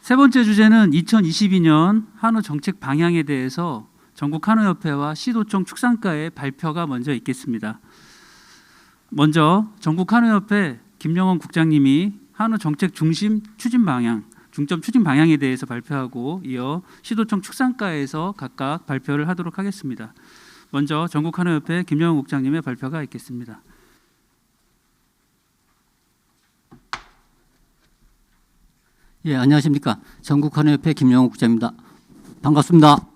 세 번째 주제는 2022년 한우 정책 방향에 대해서 전국 한우협회와 시도청 축산가의 발표가 먼저 있겠습니다. 먼저 전국 한우협회 김영원 국장님이 한우 정책 중점 추진 방향에 대해서 발표하고 이어 시도청 축산가에서 각각 발표를 하도록 하겠습니다. 먼저 전국 한우협회 김영원 국장님의 발표가 있겠습니다. 예, 안녕하십니까. 전국 한우협회 김영호 국장입니다. 반갑습니다.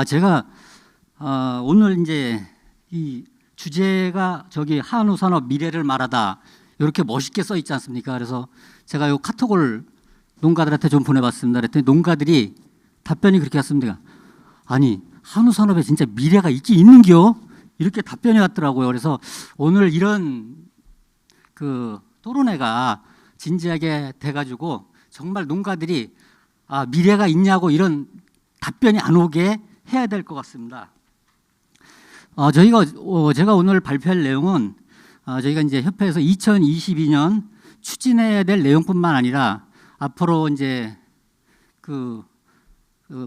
제가 오늘 이제 이 주제가 저기 한우 산업 미래를 말하다 이렇게 멋있게 써 있지 않습니까? 그래서 제가 요 카톡을 농가들한테 좀 보내봤습니다. 그랬더니 농가들이 답변이 그렇게 왔습니다. 아니, 한우 산업에 진짜 미래가 있긴 있는겨? 이렇게 답변이 왔더라고요. 그래서 오늘 이런 토론회가 진지하게 돼가지고 정말 농가들이 미래가 있냐고 이런 답변이 안 오게 해야 될 것 같습니다. 제가 오늘 발표할 내용은 저희가 이제 협회에서 2022년 추진해야 될 내용뿐만 아니라 앞으로 이제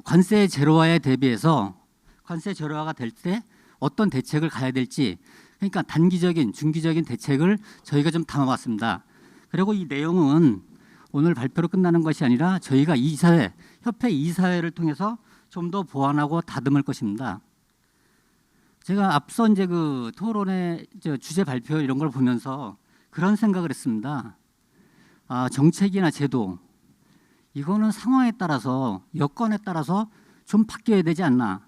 관세 제로화에 대비해서 관세 제로화가 될 때 어떤 대책을 가야 될지, 그러니까 단기적인, 중기적인 대책을 저희가 좀 담아봤습니다. 그리고 이 내용은 오늘 발표로 끝나는 것이 아니라 저희가 이사회, 협회 이사회를 통해서 좀 더 보완하고 다듬을 것입니다. 제가 앞서 이제 토론회 주제 발표 이런 걸 보면서 그런 생각을 했습니다. 정책이나 제도, 이거는 상황에 따라서, 여건에 따라서 좀 바뀌어야 되지 않나.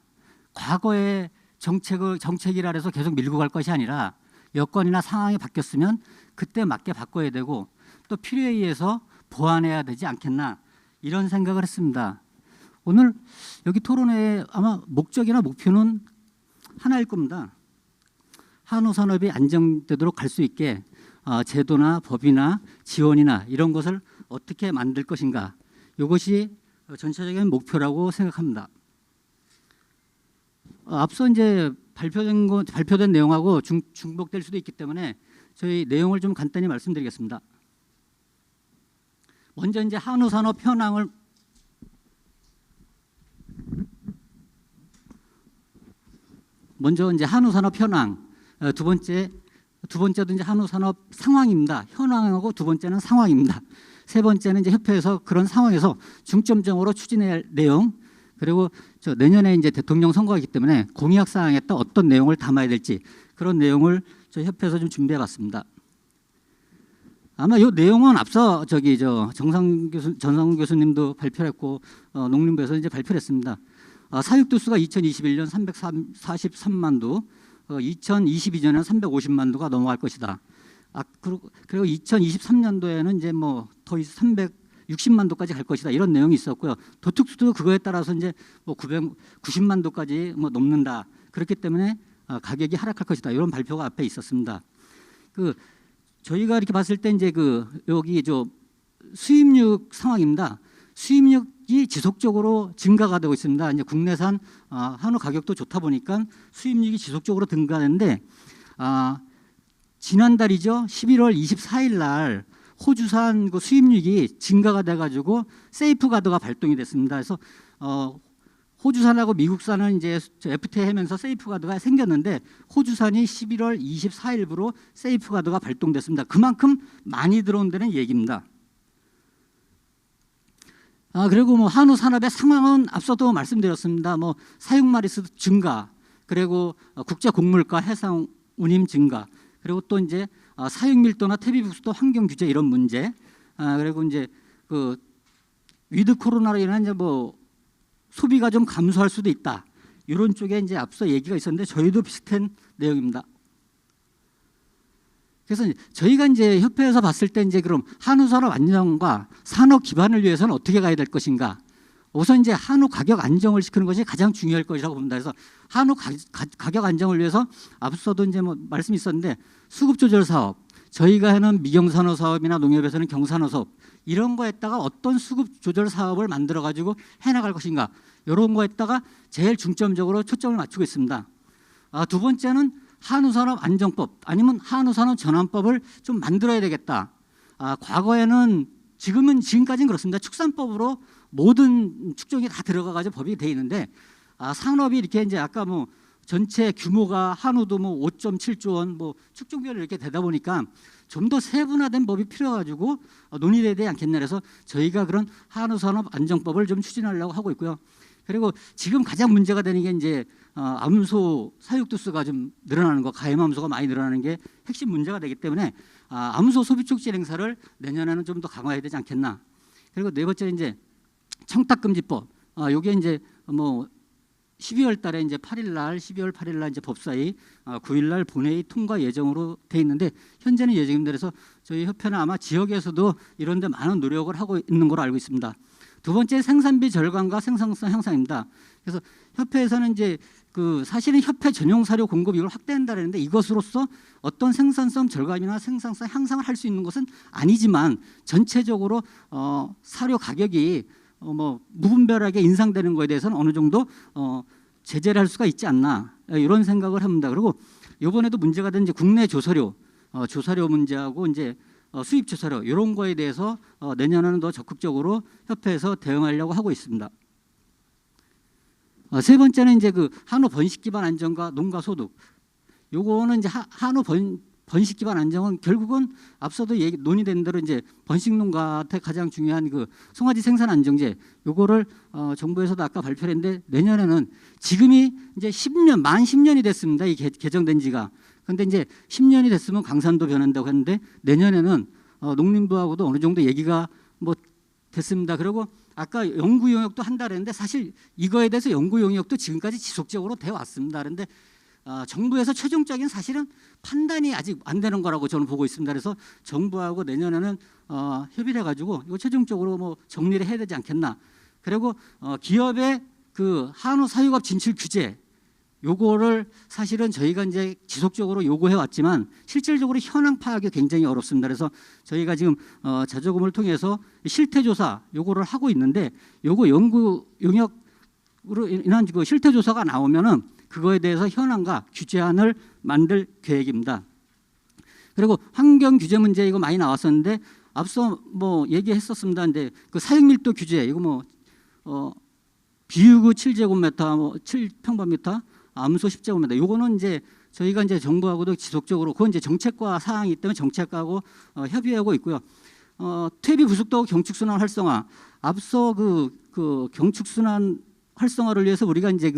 과거의 정책이라 해서 계속 밀고 갈 것이 아니라 여건이나 상황이 바뀌었으면 그때 맞게 바꿔야 되고 또 필요에 의해서 보완해야 되지 않겠나, 이런 생각을 했습니다. 오늘 여기 토론회의 아마 목적이나 목표는 하나일 겁니다. 한우 산업이 안정되도록 갈 수 있게 제도나 법이나 지원이나 이런 것을 어떻게 만들 것인가, 이것이 전체적인 목표라고 생각합니다. 앞서 이제 발표된 내용하고 중복될 수도 있기 때문에 저희 내용을 좀 간단히 말씀드리겠습니다. 먼저 이제 한우 산업 현황을 두 번째도 이제 한우 산업 상황입니다. 현황하고 두 번째는 상황입니다. 세 번째는 이제 협회에서 그런 상황에서 중점적으로 추진해야 할 내용, 그리고 내년에 이제 대통령 선거가 있기 때문에 공약 사항에 따라 어떤 내용을 담아야 될지, 그런 내용을 저희 협회에서 좀 준비해봤습니다. 아마 이 내용은 앞서 전성 교수님도 발표했고 농림부에서 이제 발표를 했습니다. 사육두 수가 2021년 343만 두, 2022년에는 350만 두가 넘어갈 것이다. 그리고 2023년도에는 이제 더 360만 도까지 갈 것이다, 이런 내용이 있었고요. 도축수도 그거에 따라서 이제 990만 도까지 넘는다. 그렇기 때문에 가격이 하락할 것이다, 이런 발표가 앞에 있었습니다. 저희가 이렇게 봤을 때 이제 여기 수입육 상황입니다. 수입육이 지속적으로 증가가 되고 있습니다. 이제 국내산 한우 가격도 좋다 보니까 수입육이 지속적으로 증가하는데 지난달이죠. 11월 24일 날 호주산 수입육이 증가가 돼가지고 세이프가드가 발동이 됐습니다. 그래서 호주산하고 미국산은 이제 FTA 하면서 세이프가드가 생겼는데 호주산이 11월 24일부로 세이프가드가 발동됐습니다. 그만큼 많이 들어온다는 얘기입니다. 그리고 한우 산업의 상황은 앞서도 말씀드렸습니다. 사육마리수 증가, 그리고 국제 곡물가 해상 운임 증가, 그리고 또 이제 사육 밀도나 퇴비국수도 환경 규제 이런 문제, 그리고 이제 위드 코로나로 인한 이제 소비가 좀 감소할 수도 있다, 이런 쪽에 이제 앞서 얘기가 있었는데 저희도 비슷한 내용입니다. 그래서 저희가 이제 협회에서 봤을 때 이제 그럼 한우 산업 안정과 산업 기반을 위해서는 어떻게 가야 될 것인가? 우선 이제 한우 가격 안정을 시키는 것이 가장 중요할 것이라고 봅니다. 그래서 한우 가격 안정을 위해서 앞서도 이제 말씀이 있었는데 수급 조절 사업, 저희가 하는 미경산호 사업이나 농협에서는 경산호 사업, 이런 거에다가 어떤 수급 조절 사업을 만들어 가지고 해나갈 것인가, 이런 거에다가 제일 중점적으로 초점을 맞추고 있습니다. 두 번째는 한우산업 안정법, 아니면 한우산업 전환법을 좀 만들어야 되겠다. 과거에는 지금까지는 그렇습니다. 축산법으로 모든 축종이 다 들어가가지고 법이 돼 있는데 산업이 이렇게 이제 아까 뭐 전체 규모가 한우도 뭐 5.7조 원, 뭐 축종별로 이렇게 되다 보니까 좀 더 세분화된 법이 필요해가지고 논의돼야 되지 않겠나 해서 저희가 그런 한우산업 안정법을 좀 추진하려고 하고 있고요. 그리고 지금 가장 문제가 되는 게 이제 암소 사육두수가 좀 늘어나는 거, 가염암소가 많이 늘어나는 게 핵심 문제가 되기 때문에 암소 소비 촉진 행사를 내년에는 좀 더 강화해야 되지 않겠나. 그리고 네 번째 이제 청탁금지법. 요게 이제 뭐 12월 달에 이제 12월 8일 날 이제 법사위 9일 날 본회의 통과 예정으로 돼 있는데 현재는 예정대로서 저희 협회는 아마 지역에서도 이런 데 많은 노력을 하고 있는 걸로 알고 있습니다. 두 번째 생산비 절감과 생산성 향상입니다. 그래서 협회에서는 이제 사실은 협회 전용 사료 공급 이걸 확대한다는데 이것으로서 어떤 생산성 절감이나 생산성 향상을 할 수 있는 것은 아니지만 전체적으로 사료 가격이 뭐 무분별하게 인상되는 것에 대해서는 어느 정도 제재를 할 수가 있지 않나 이런 생각을 합니다. 그리고 이번에도 문제가 된 이제 국내 조사료 문제하고 이제 수입 조사료 이런 거에 대해서 내년에는 더 적극적으로 협회에서 대응하려고 하고 있습니다. 세 번째는 이제 한우 번식 기반 안정과 농가 소득. 요거는 이제 한우 번식 기반 안정은 결국은 앞서도 논의된 대로 이제 번식 농가한테 가장 중요한 송아지 생산 안정제 요거를 정부에서도 아까 발표했는데 내년에는 지금이 이제 만 10년이 됐습니다. 이 개정된 지가. 근데 이제 10년이 됐으면 강산도 변한다고 했는데 내년에는 농림부하고도 어느 정도 얘기가 뭐 됐습니다. 그리고 아까 연구 용역도 한다 그랬는데 사실 이거에 대해서 연구 용역도 지금까지 지속적으로 돼 왔습니다. 그런데 정부에서 최종적인 사실은 판단이 아직 안 되는 거라고 저는 보고 있습니다. 그래서 정부하고 내년에는 협의를 해가지고 이거 최종적으로 뭐 정리를 해야 되지 않겠나. 그리고 기업의 한우 사육업 진출 규제 요거를 사실은 저희가 이제 지속적으로 요구해 왔지만 실질적으로 현황 파악이 굉장히 어렵습니다. 그래서 저희가 지금 자조금을 통해서 실태 조사 요거를 하고 있는데 요거 연구 용역으로 인한 실태 조사가 나오면은 그거에 대해서 현황과 규제안을 만들 계획입니다. 그리고 환경 규제 문제 이거 많이 나왔었는데 앞서 뭐 얘기했었습니다. 근데 사육 밀도 규제 이거 뭐 비유구 7제곱미터 뭐 7평방미터 암소 10제곱미터 요거는 이제 저희가 이제 정부하고도 지속적으로 그건 이제 정책과 사항이기 때문에 정책하고 협의하고 있고요. 퇴비 부속도 경축순환 활성화 앞서 경축순환 활성화를 위해서 우리가 이제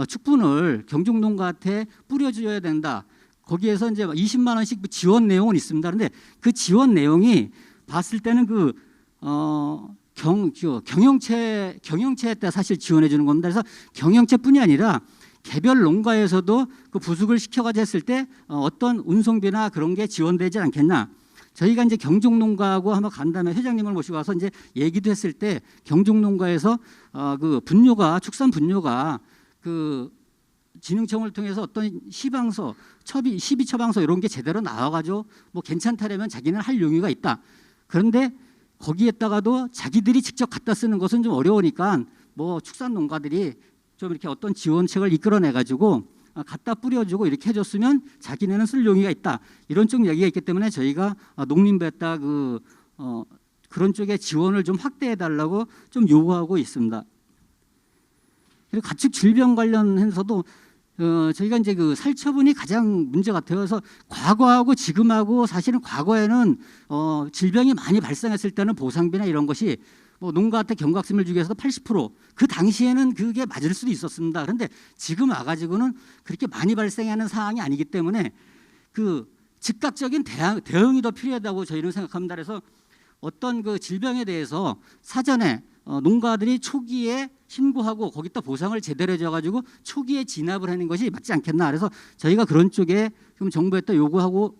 축분을 경중농가한테 뿌려줘야 된다. 거기에서 이제 20만 원씩 지원 내용은 있습니다. 그런데 그 지원 내용이 봤을 때는 경영체 때 사실 지원해 주는 겁니다. 그래서 경영체뿐이 아니라 개별 농가에서도 부숙을 시켜가지고 했을 때 어떤 운송비나 그런 게 지원되지 않겠나. 저희가 이제 경중농가하고 한번 간담회 회장님을 모시고 와서 이제 얘기도 했을 때 경중농가에서 축산 분뇨가 진흥청을 통해서 어떤 시방서, 시비 처방서 이런 게 제대로 나와가지고 뭐 괜찮다라면 자기는 할 용의가 있다. 그런데 거기에다가도 자기들이 직접 갖다 쓰는 것은 좀 어려우니까 뭐 축산 농가들이 좀 이렇게 어떤 지원책을 이끌어내가지고 갖다 뿌려주고 이렇게 해줬으면 자기네는 쓸 용의가 있다. 이런 쪽 얘기가 있기 때문에 저희가 농림부에다 그런 쪽에 지원을 좀 확대해달라고 좀 요구하고 있습니다. 그리고 가축 질병 관련해서도 저희가 이제 살처분이 가장 문제가 되어서 과거하고 지금하고 사실은 과거에는 질병이 많이 발생했을 때는 보상비나 이런 것이 뭐 농가한테 경각심을 주기 위해서 80%그 당시에는 그게 맞을 수도 있었습니다. 그런데 지금 와가지고는 그렇게 많이 발생하는 상황이 아니기 때문에 즉각적인 대응이 더 필요하다고 저희는 생각합니다. 그래서 어떤 질병에 대해서 사전에 농가들이 초기에 신고하고 거기다 보상을 제대로 해줘가지고 초기에 진압을 하는 것이 맞지 않겠나. 그래서 저희가 그런 쪽에 지금 정부에다 요구하고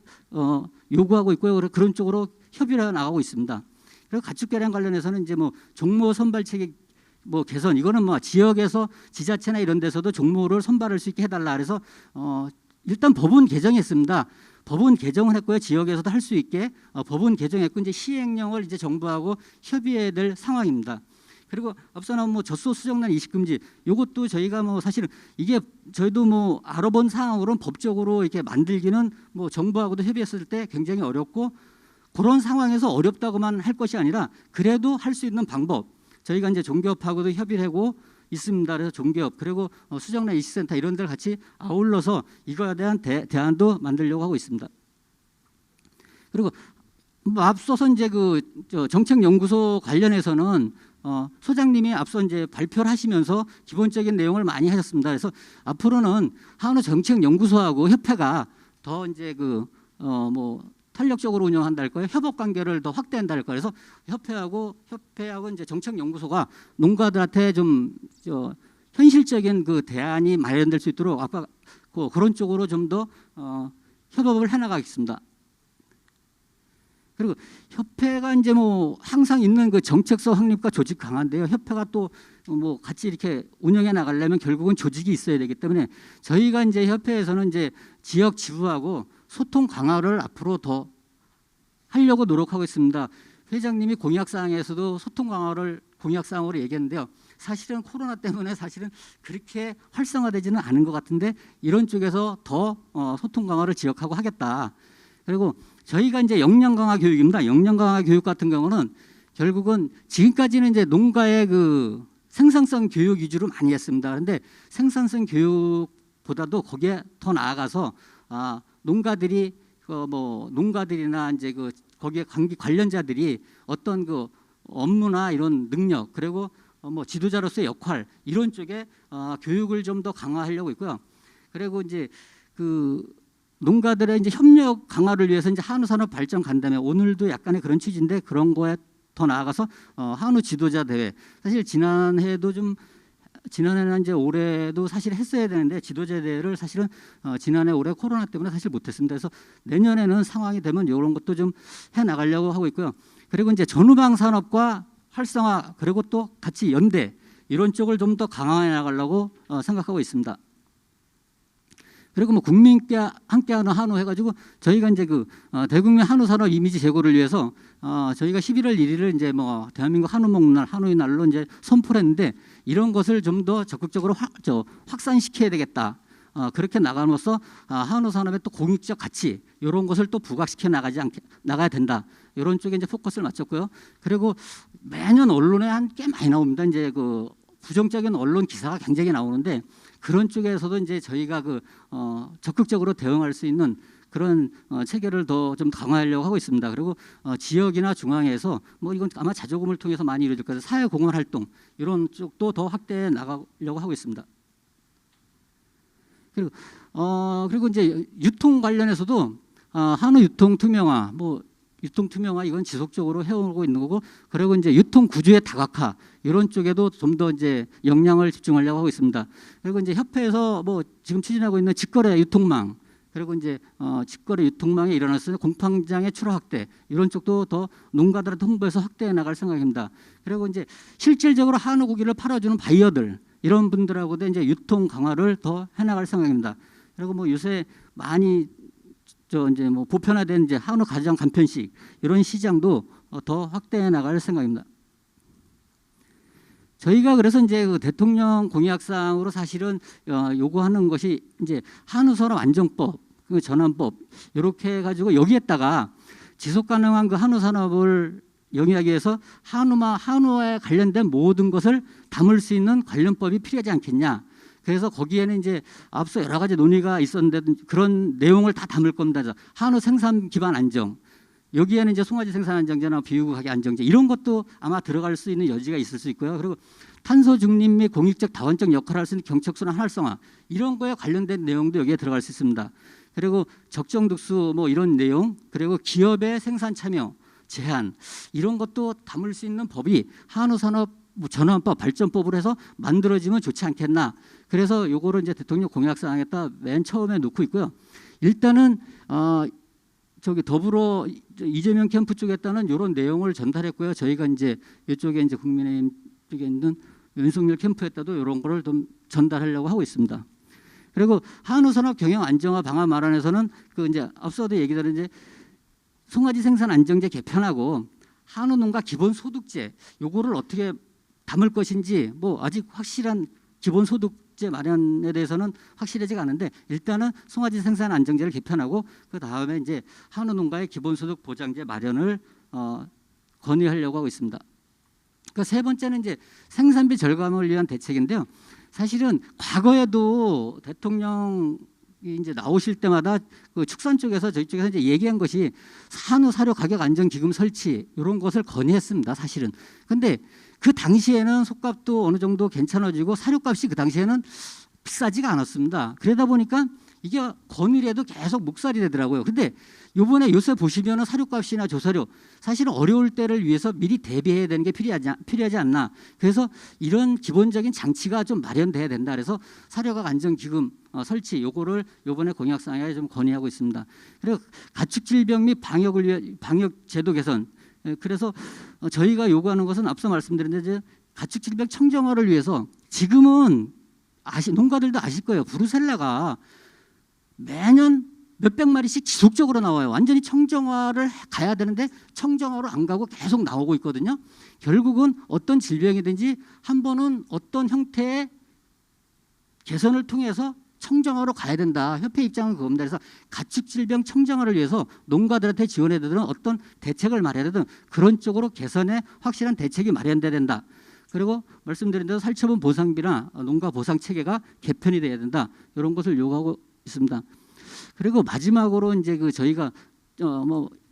있고요. 그런 쪽으로 협의를 나가고 있습니다. 그리고 가축 개량 관련해서는 이제 뭐 종모 선발 체계 뭐 개선 이거는 뭐 지역에서 지자체나 이런 데서도 종모를 선발할 수 있게 해달라. 그래서 일단 법은 개정했습니다. 법은 개정을 했고요. 지역에서도 할 수 있게 법은 개정했고 이제 시행령을 이제 정부하고 협의해야 될 상황입니다. 그리고 앞서 나온 뭐 젖소 수정란 이식금지 이것도 저희가 뭐 사실은 이게 저희도 뭐 알아본 상황으로는 법적으로 이렇게 만들기는 뭐 정부하고도 협의했을 때 굉장히 어렵고 그런 상황에서 어렵다고만 할 것이 아니라 그래도 할 수 있는 방법, 저희가 이제 종교업하고도 협의를 하고 있습니다. 그래서 종교업 그리고 수정란 이식센터 이런 데를 같이 아울러서 이거에 대한 대안도 만들려고 하고 있습니다. 그리고 뭐 앞서서 이제 정책연구소 관련해서는 소장님이 앞서 이제 발표를 하시면서 기본적인 내용을 많이 하셨습니다. 그래서 앞으로는 한우 정책연구소하고 협회가 더 이제 탄력적으로 운영한다 할까요? 협업 관계를 더 확대한다 할까요? 그래서 협회하고 이제 정책연구소가 농가들한테 좀 현실적인 대안이 마련될 수 있도록 아까 그런 쪽으로 좀 더 협업을 해나가겠습니다. 그리고 협회가 이제 항상 있는 정책서 확립과 조직 강화인데요. 협회가 또 같이 이렇게 운영해 나가려면 결국은 조직이 있어야 되기 때문에 저희가 이제 협회에서는 이제 지역 지부하고 소통 강화를 앞으로 더 하려고 노력하고 있습니다. 회장님이 공약사항에서도 소통 강화를 공약사항으로 얘기했는데요. 사실은 코로나 때문에 사실은 그렇게 활성화되지는 않은 것 같은데 이런 쪽에서 더 소통 강화를 지역하고 하겠다. 그리고 저희가 이제 역량 강화 교육입니다. 역량 강화 교육 같은 경우는 결국은 지금까지는 이제 농가의 생산성 교육 위주로 많이 했습니다. 그런데 생산성 교육보다도 거기에 더 나아가서 농가들이 농가들이나 이제 거기에 관련자들이 어떤 업무나 이런 능력 그리고 지도자로서의 역할 이런 쪽에 교육을 좀 더 강화하려고 있고요. 그리고 이제 농가들의 이제 협력 강화를 위해서 이제 한우산업 발전 간담회 오늘도 약간의 그런 취지인데 그런 거에 더 나아가서 한우 지도자 대회 사실 지난해나 이제 올해도 사실 했어야 되는데 지도자 대회를 사실은 지난해 올해 코로나 때문에 사실 못했습니다. 그래서 내년에는 상황이 되면 이런 것도 좀 해 나가려고 하고 있고요. 그리고 이제 전후방 산업과 활성화 그리고 또 같이 연대 이런 쪽을 좀 더 강화해 나가려고 생각하고 있습니다. 그리고 국민께 함께하는 한우 해가지고 저희가 이제 대국민 한우 산업 이미지 제고를 위해서 저희가 11월 1일을 이제 대한민국 한우 먹는 날 한우의 날로 이제 선포를 했는데 이런 것을 좀 더 적극적으로 확산시켜야 되겠다. 그렇게 나감으로써 한우 산업의 또 공익적 가치 이런 것을 또 부각시켜 나가야 된다. 이런 쪽에 이제 포커스를 맞췄고요. 그리고 매년 언론에 꽤 많이 나옵니다. 이제 부정적인 언론 기사가 굉장히 나오는데 그런 쪽에서도 이제 저희가 적극적으로 대응할 수 있는 그런 체계를 더 좀 강화하려고 하고 있습니다. 그리고 지역이나 중앙에서 이건 아마 자조금을 통해서 많이 이루어질 거예요. 사회공헌 활동 이런 쪽도 더 확대해 나가려고 하고 있습니다. 그리고 이제 유통 관련해서도 한우 유통 투명화 유통 투명화 이건 지속적으로 해오고 있는 거고 그리고 이제 유통 구조의 다각화 이런 쪽에도 좀 더 이제 역량을 집중하려고 하고 있습니다. 그리고 이제 협회에서 지금 추진하고 있는 직거래 유통망 그리고 이제 직거래 유통망에 일어났을 공판장의 출하 확대 이런 쪽도 더 농가들한테 홍보해서 확대해 나갈 생각입니다. 그리고 이제 실질적으로 한우 고기를 팔아주는 바이어들 이런 분들하고도 이제 유통 강화를 더 해나갈 생각입니다. 그리고 요새 많이 이제 보편화된 이제 한우 가장 간편식 이런 시장도 더 확대해 나갈 생각입니다. 저희가 그래서 이제 대통령 공약상으로 사실은 요구하는 것이 이제 한우산업 안정법, 전환법 이렇게 해가지고 여기에다가 지속 가능한 한우산업을 영위하기 위해서 한우에 관련된 모든 것을 담을 수 있는 관련법이 필요하지 않겠냐. 그래서 거기에는 이제 앞서 여러 가지 논의가 있었는데 그런 내용을 다 담을 겁니다. 한우 생산 기반 안정. 여기에는 이제 송아지 생산 안정제나 비유구 가게 안정제 이런 것도 아마 들어갈 수 있는 여지가 있을 수 있고요. 그리고 탄소 중립 및 공익적 다원적 역할을 할 수 있는 경척수나 활성화 이런 거에 관련된 내용도 여기에 들어갈 수 있습니다. 그리고 적정득수 이런 내용 그리고 기업의 생산 참여 제한 이런 것도 담을 수 있는 법이 한우산업 전환법 발전법으로 해서 만들어지면 좋지 않겠나. 그래서 요거를 이제 대통령 공약사항에다 맨 처음에 놓고 있고요. 일단은 더불어 이재명 캠프 쪽에다는 이런 내용을 전달했고요. 저희가 이제 이쪽에 이제 국민의힘 쪽에 있는 윤석열 캠프에다도 이런 거를 좀 전달하려고 하고 있습니다. 그리고 한우산업 경영 안정화 방안 마련에서는 이제 앞서도 얘기드린 이제 송아지 생산 안정제 개편하고 한우 농가 기본 소득제 요거를 어떻게 담을 것인지 아직 확실한 기본소득제 마련에 대해서는 확실하지가 않은데 일단은 송아지 생산 안정제를 개편하고 그 다음에 이제 한우 농가의 기본소득 보장제 마련을 건의하려고 하고 있습니다. 그 세 번째는 이제 생산비 절감을 위한 대책인데요. 사실은 과거에도 대통령이 이제 나오실 때마다 그 축산 쪽에서 저희 쪽에서 이제 얘기한 것이 한우 사료 가격 안정 기금 설치 이런 것을 건의했습니다. 사실은. 근데 그 당시에는 속값도 어느 정도 괜찮아지고 사료값이 그 당시에는 비싸지가 않았습니다. 그러다 보니까 이게 건의를 해도 계속 묵살이 되더라고요. 근데 요새 보시면은 사료값이나 조사료 사실은 어려울 때를 위해서 미리 대비해야 되는 게 필요하지 않나. 그래서 이런 기본적인 장치가 좀 마련돼야 된다. 그래서 사료가격 안정기금 설치 요거를 요번에 공약사항에 좀 건의하고 있습니다. 그리고 가축질병 및 방역을 위해 방역 제도 개선. 그래서 저희가 요구하는 것은 앞서 말씀드린 대로 가축질병 청정화를 위해서 지금은 농가들도 아실 거예요. 브루셀라가 매년 몇백 마리씩 지속적으로 나와요. 완전히 청정화를 가야 되는데 청정화로 안 가고 계속 나오고 있거든요. 결국은 어떤 질병이든지 한 번은 어떤 형태의 개선을 통해서 청정화로 가야 된다. 협회 입장은 그겁니다. 그래서 가축질병 청정화를 위해서 농가들한테 지원해야 되든 어떤 대책을 마련해야 되든 그런 쪽으로 개선에 확실한 대책이 마련돼야 된다. 그리고 말씀드린 대로 살처분 보상비나 농가 보상 체계가 개편이 돼야 된다. 이런 것을 요구하고 있습니다. 그리고 마지막으로 이제 그 저희가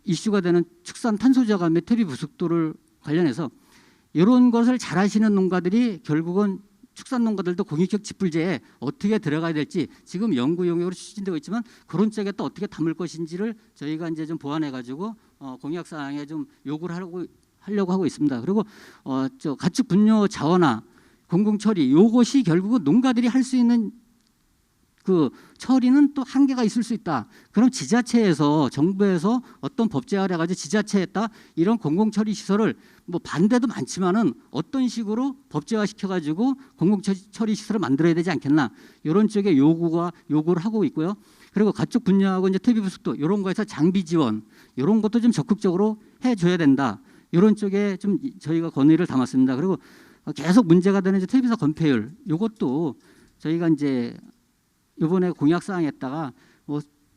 이슈가 되는 축산 탄소 저감 및 퇴비 부숙도를 관련해서 이런 것을 잘 하시는 농가들이 결국은 축산 농가들도 공익적 직불제에 어떻게 들어가야 될지 지금 연구 용역으로 추진되고 있지만 그런 쪽에 또 어떻게 담을 것인지를 저희가 이제 좀 보완해 가지고 공약 사항에 좀 요구를 하려고 하고 있습니다. 그리고 가축 분뇨 자원화 공공 처리 요것이 결국은 농가들이 할 수 있는 그 처리는 또 한계가 있을 수 있다. 그럼 지자체에서 정부에서 어떤 법제화를 해가지고 지자체에다 이런 공공처리 시설을 뭐 반대도 많지만은 어떤 식으로 법제화 시켜가지고 공공처리 시설을 만들어야 되지 않겠나 이런 쪽에 요구를 하고 있고요. 그리고 가축 분야하고 이제 퇴비 부숙도 이런 거에서 장비 지원 이런 것도 좀 적극적으로 해줘야 된다. 이런 쪽에 좀 저희가 건의를 담았습니다. 그리고 계속 문제가 되는 이제 퇴비사 건폐율 이것도 저희가 이제 이번에 공약 사항에다가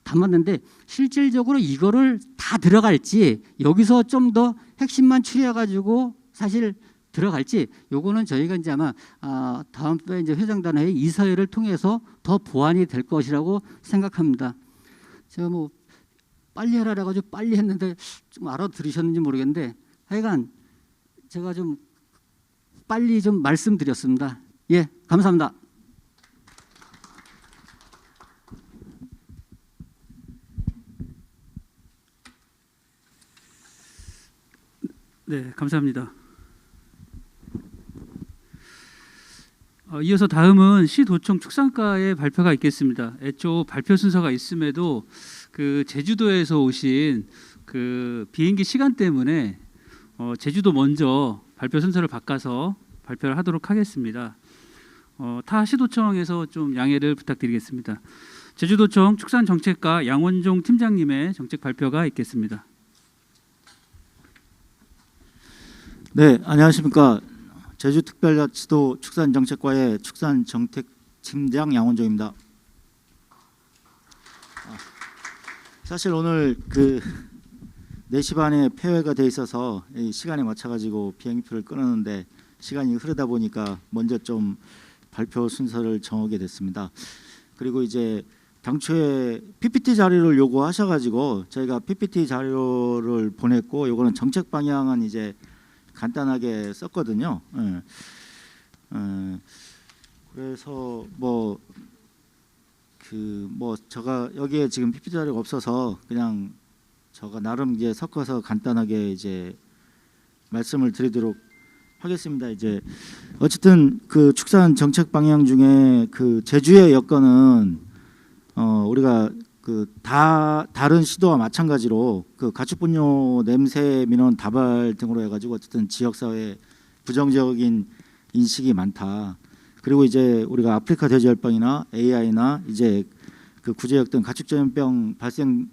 담았는데 실질적으로 이거를 다 들어갈지 여기서 좀 더 핵심만 추려 가지고 사실 들어갈지 요거는 저희가 이제 아마 다음번에 이제 회장단의 이사회를 통해서 더 보완이 될 것이라고 생각합니다. 제가 뭐 빨리 해라 그래가지고 빨리 했는데 좀 알아들으셨는지 모르겠는데 하여간 제가 좀 빨리 좀 말씀드렸습니다. 예, 감사합니다. 네, 감사합니다. 이어서 다음은 시도청 축산가의 발표가 있겠습니다. 애초 발표 순서가 있음에도 그 제주도에서 오신 그 비행기 시간 때문에 제주도 먼저 발표 순서를 바꿔서 발표를 하도록 하겠습니다. 타 시도청에서 좀 양해를 부탁드리겠습니다. 제주도청 축산정책과 양원종 팀장님의 정책 발표가 있겠습니다. 네, 안녕하십니까. 제주특별자치도 축산정책과의 축산정책팀장 양원종입니다. 사실 오늘 그 4시 반에 폐회가 돼 있어서 이 시간에 맞춰가지고 비행기표를 끊었는데 시간이 흐르다 보니까 먼저 좀 발표 순서를 정하게 됐습니다. 그리고 이제 당초에 PPT 자료를 요구하셔가지고 저희가 PPT 자료를 보냈고 요거는 정책 방향은 이제 간단하게 썼거든요. 그래서 제가 여기에 지금 PPT 자료가 없어서 그냥 제가 나름 이제 섞어서 간단하게 이제 말씀을 드리도록 하겠습니다. 이제 어쨌든 그 축산 정책 방향 중에 그 제주의 여건은 우리가 그 다른 시도와 마찬가지로 그 가축 분뇨 냄새 민원 다발 등으로 해가지고 어쨌든 지역 사회에 부정적인 인식이 많다. 그리고 이제 우리가 아프리카 돼지열병이나 AI나 이제 그 구제역 등 가축 전염병 발생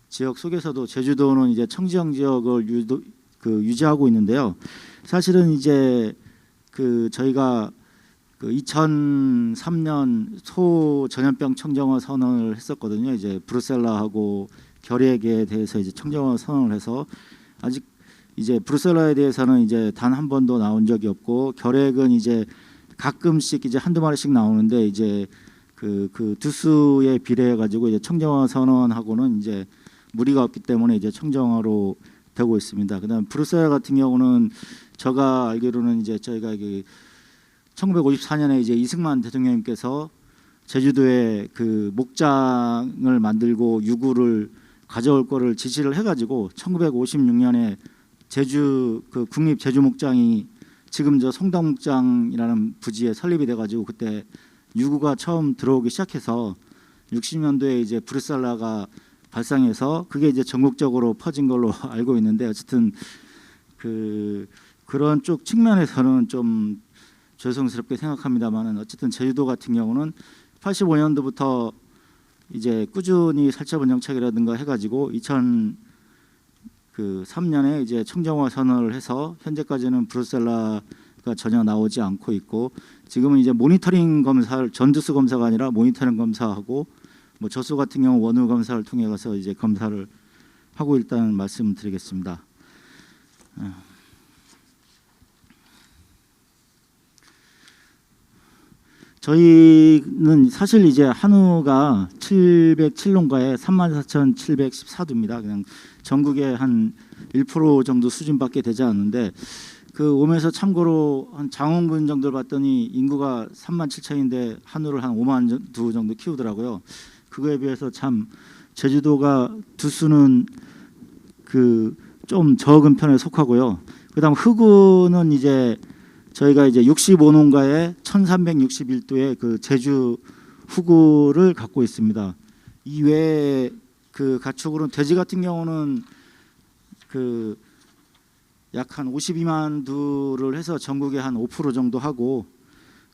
지역 속에서도 제주도는 이제 청지형 지역을 유지하고 있는데요. 사실은 이제 그 저희가 그 2003년 소 전염병 청정화 선언을 했었거든요. 이제 브루셀라하고 결핵에 대해서 이제 청정화 선언을 해서 아직 이제 브루셀라에 대해서는 이제 단 한 번도 나온 적이 없고 결핵은 이제 가끔씩 이제 한두 마리씩 나오는데 이제 그 두수에 비례해 가지고 이제 청정화 선언하고는 이제 무리가 없기 때문에 이제 청정화로 되고 있습니다. 그다음 브루셀라 같은 경우는 제가 알기로는 이제 저희가 1954년에 이제 이승만 대통령님께서 제주도에 그 목장을 만들고 유구를 가져올 거를 지시를 해가지고 1956년에 제주 그 국립 제주 목장이 지금 저 성당 목장이라는 부지에 설립이 돼가지고 그때 유구가 처음 들어오기 시작해서 60년도에 이제 브루셀라가 발상해서 그게 이제 전국적으로 퍼진 걸로 알고 있는데 어쨌든 그런 쪽 측면에서는 좀 죄송스럽게 생각합니다만은 어쨌든 제주도 같은 경우는 85년도부터 이제 꾸준히 살처분 정책이라든가 해가지고 2003년에 이제 청정화 선언을 해서 현재까지는 브루셀라가 전혀 나오지 않고 있고 지금은 이제 모니터링 검사를 전두수 검사가 아니라 모니터링 검사하고 뭐 저수 같은 경우 원후 검사를 통해 가서 이제 검사를 하고 있다는 말씀드리겠습니다. 저희는 사실 이제 한우가 707농가에 34,714두입니다. 그냥 전국의 한 1% 정도 수준밖에 되지 않는데 그 오면서 참고로 한 장원군 정도를 봤더니 인구가 37,000인데 한우를 한 5만 두 정도 키우더라고요. 그거에 비해서 참 제주도가 두수는 그 좀 적은 편에 속하고요. 그다음 흑우는 이제 저희가 이제 65농가에 1,361두의 그 제주 후구를 갖고 있습니다. 이외에 그 가축으로는 돼지 같은 경우는 그 약 한 52만 두를 해서 전국에 한 5% 정도 하고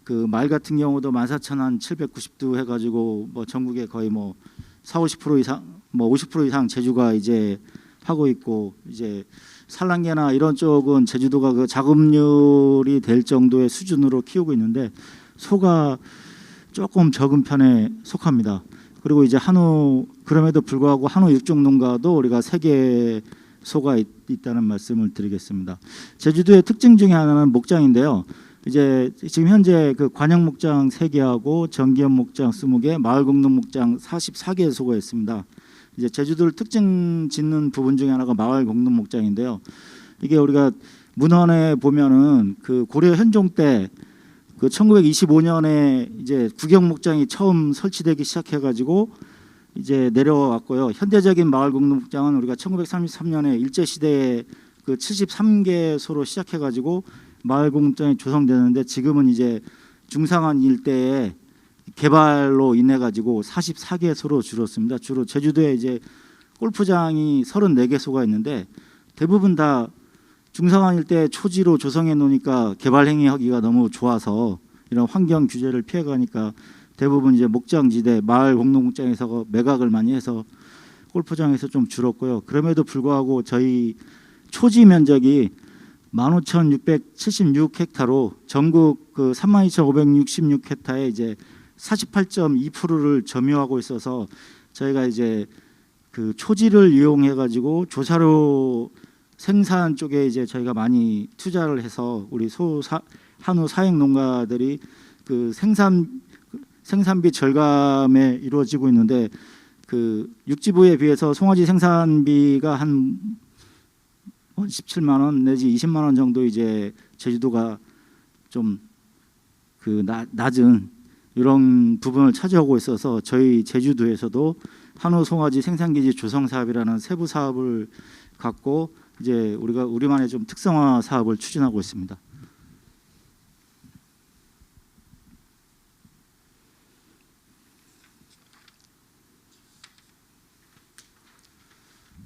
그 말 같은 경우도 14,790두 해가지고 뭐 전국에 거의 뭐 40-50% 이상 뭐 50% 이상 제주가 이제 하고 있고 이제 산란계나 이런 쪽은 제주도가 그 자급률이 될 정도의 수준으로 키우고 있는데 소가 조금 적은 편에 속합니다. 그리고 이제 한우 그럼에도 불구하고 한우 육종 농가도 우리가 3개 소가 있다는 말씀을 드리겠습니다. 제주도의 특징 중에 하나는 목장인데요. 이제 지금 현재 그 관영 목장 3개하고 정기현 목장 20개, 마을 공동 목장 44개의 소가 있습니다. 이제 제주도를 특징 짓는 부분 중에 하나가 마을 공동 목장인데요. 이게 우리가 문헌에 보면은 그 고려 현종 때 그 1925년에 이제 구경 목장이 처음 설치되기 시작해가지고 이제 내려왔고요. 현대적인 마을 공동 목장은 우리가 1933년에 일제 시대에 그 73개소로 시작해가지고 마을 공동장이 조성되는데 지금은 이제 중상한 일대에 개발로 인해 가지고 44개소로 줄었습니다. 주로 제주도에 이제 골프장이 34개소가 있는데 대부분 다 중상한 일대 초지로 조성해 놓으니까 개발 행위하기가 너무 좋아서 이런 환경 규제를 피해 가니까 대부분 이제 목장지대 마을 공동목장에서 매각을 많이 해서 골프장에서 좀 줄었고요. 그럼에도 불구하고 저희 초지 면적이 15,676헥타로 전국 그 32,566헥타에 이제 48.2%를 점유하고 있어서 저희가 이제 그 초지를 이용해 가지고 조사료 생산 쪽에 이제 저희가 많이 투자를 해서 우리 한우 사육 농가들이 그 생산비 절감에 이루어지고 있는데 그 육지부에 비해서 송아지 생산비가 한 17만 원 내지 20만 원 정도 이제 제주도가 좀 그 낮은 이런 부분을 차지하고 있어서 저희 제주도에서도 한우 송아지 생산기지 조성 사업이라는 세부 사업을 갖고 이제 우리가 우리만의 좀 특성화 사업을 추진하고 있습니다.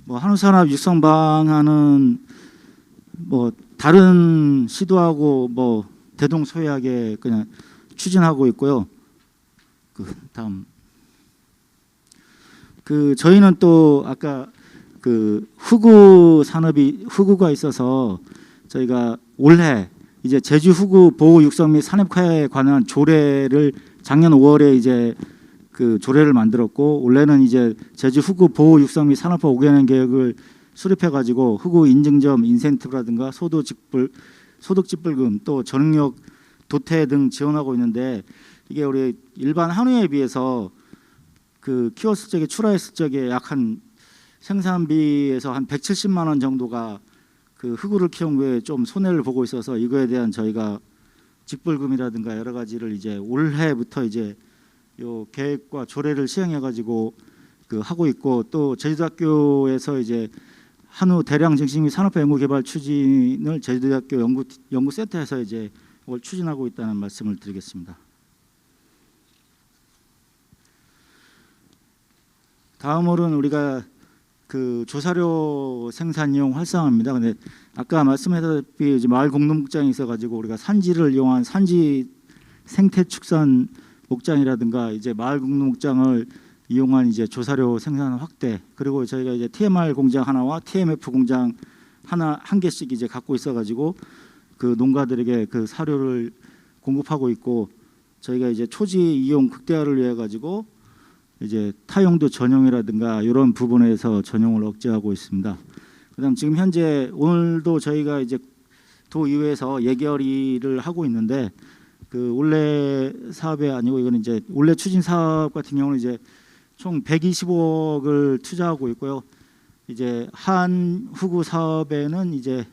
뭐 한우산업 육성 방안은 뭐 다른 시도하고 뭐 대동소이하게 그냥 추진하고 있고요. 그 다음 그 저희는 또 아까 그 흑우 산업이 흑우가 있어서 저희가 올해 이제 제주 후구 보호 육성 및 산업화에 관한 조례를 작년 5월에 이제 그 조례를 만들었고, 올해는 이제 제주 후구 보호 육성 및 산업화 5개년 계획을 수립해 가지고 후구 인증점 인센티브라든가 소득 직불금 또 전능력 도태 등 지원하고 있는데, 이게 우리 일반 한우에 비해서 그 키웠을 적에 출하했을 적에 약 한 생산비에서 한 170만 원 정도가 그 흑우를 키운 거에 좀 손해를 보고 있어서, 이거에 대한 저희가 직불금이라든가 여러 가지를 이제 올해부터 이제 요 계획과 조례를 시행해 가지고 그 하고 있고, 또 제주대학교에서 이제 한우 대량 증식 및 산업화 연구 개발 추진을 제주대학교 연구센터에서 이제 이걸 추진하고 있다는 말씀을 드리겠습니다. 다음으로는 우리가 그 조사료 생산 이용 활성화입니다. 근데 아까 말씀하셨다시피 이제 마을 공동 목장이 있어가지고 우리가 산지를 이용한 산지 생태 축산 목장이라든가 이제 마을 공동 목장을 이용한 이제 조사료 생산 확대, 그리고 저희가 이제 TMR 공장 하나와 TMF 공장 한 개씩 이제 갖고 있어가지고 그 농가들에게 그 사료를 공급하고 있고, 저희가 이제 초지 이용 극대화를 위해 가지고 이제 타용도 전용이라든가 이런 부분에서 전용을 억제하고 있습니다. 그다음 지금 현재 오늘도 저희가 이제 도의회에서 예결위를 하고 있는데, 그 올해 사업이 아니고 이거는 이제 올해 추진 사업 같은 경우는 이제 총 125억을 투자하고 있고요. 이제 한 후구 사업에는 이제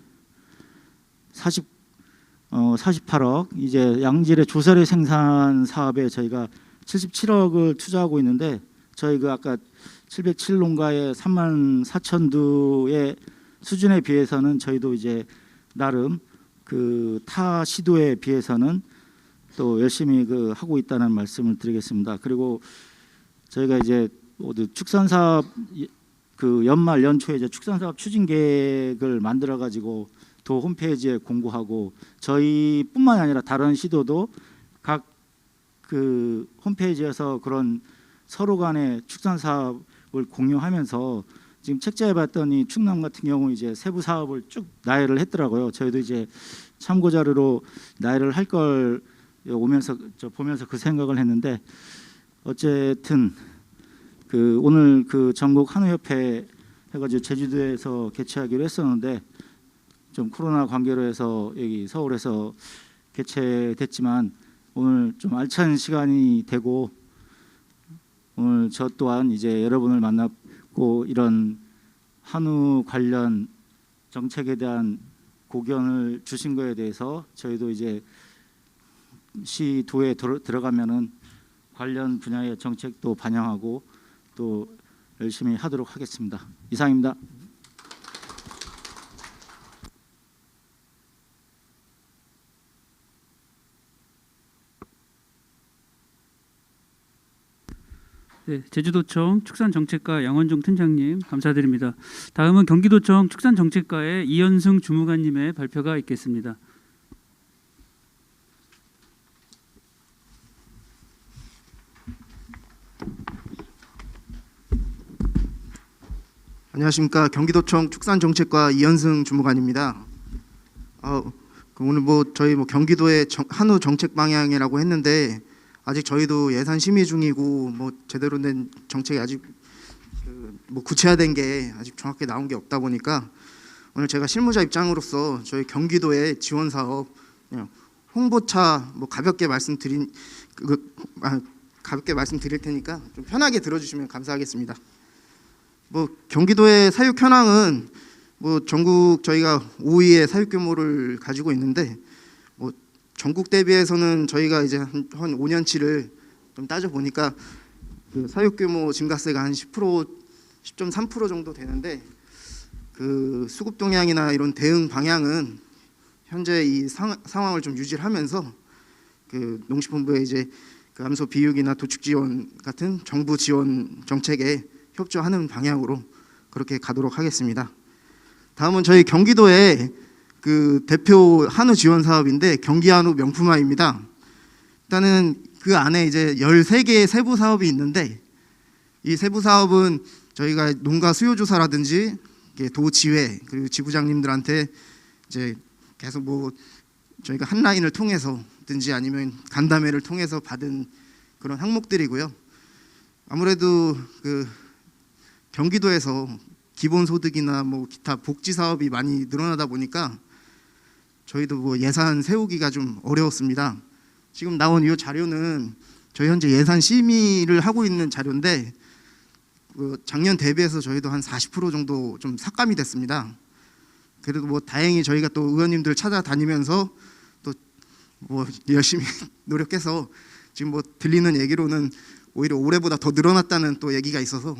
48억, 이제 양질의 조사료 생산 사업에 저희가 77억을 투자하고 있는데, 저희 그 아까 707농가의 34,000두의 수준에 비해서는 저희도 이제 나름 그 타 시도에 비해서는 또 열심히 그 하고 있다는 말씀을 드리겠습니다. 그리고 저희가 이제 모두 축산사업 그 연말 연초에 이제 축산사업 추진 계획을 만들어 가지고 도 홈페이지에 공고하고, 저희뿐만이 아니라 다른 시도도 각 그 홈페이지에서 그런 서로 간의 축산 사업을 공유하면서, 지금 책자에 봤더니 충남 같은 경우 이제 세부 사업을 쭉 나열을 했더라고요. 저희도 이제 참고 자료로 나열을 할 걸 오면서 보면서 그 생각을 했는데, 어쨌든 그 오늘 그 전국 한우협회 해가지고 제주도에서 개최하기로 했었는데, 좀 코로나 관계로 해서 여기 서울에서 개최됐지만 오늘 좀 알찬 시간이 되고, 오늘 저 또한 이제 여러분을 만났고 이런 한우 관련 정책에 대한 고견을 주신 거에 대해서 저희도 이제 시도에 들어가면은 관련 분야의 정책도 반영하고 또 열심히 하도록 하겠습니다. 이상입니다. 네, 제주도청 축산정책과 양원종 팀장님 감사드립니다. 다음은 경기도청 축산정책과의 이현승 주무관님의 발표가 있겠습니다. 안녕하십니까. 경기도청 축산정책과 이현승 주무관입니다. 오늘 저희 경기도의 한우 정책 방향이라고 했는데, 아직 저희도 예산 심의 중이고 제대로 된 정책이 아직 구체화된 게 아직 정확하게 나온 게 없다 보니까, 오늘 제가 실무자 입장으로서 저희 경기도의 지원 사업 홍보차 가볍게 말씀드릴 테니까 좀 편하게 들어주시면 감사하겠습니다. 경기도의 사육 현황은 전국 저희가 5위의 사육 규모를 가지고 있는데, 전국 대비해서는 저희가 이제 한 5년치를 좀 따져 보니까 그 사육 규모 증가세가 한 10%, 10.3% 정도 되는데, 그 수급 동향이나 이런 대응 방향은 현재 이 상황을 좀 유지를 하면서 그 농식품부의 이제 그 암소 비육이나 도축 지원 같은 정부 지원 정책에 협조하는 방향으로 그렇게 가도록 하겠습니다. 다음은 저희 경기도의 그 대표 한우 지원 사업인데 경기한우 명품화입니다. 일단은 그 안에 이제 13개의 세부 사업이 있는데, 이 세부 사업은 저희가 농가 수요 조사라든지 도지회 그리고 지부장님들한테 이제 계속 저희가 한 라인을 통해서든지 아니면 간담회를 통해서 받은 그런 항목들이고요. 아무래도 그 경기도에서 기본소득이나 뭐 기타 복지 사업이 많이 늘어나다 보니까 저희도 뭐 예산 세우기가 좀 어려웠습니다. 지금 나온 이 자료는 저희 현재 예산 심의를 하고 있는 자료인데 작년 대비해서 저희도 한 40% 정도 좀 삭감이 됐습니다. 그래도 뭐 다행히 저희가 또 의원님들 찾아다니면서 또 뭐 열심히 노력해서 지금 뭐 들리는 얘기로는 오히려 올해보다 더 늘어났다는 또 얘기가 있어서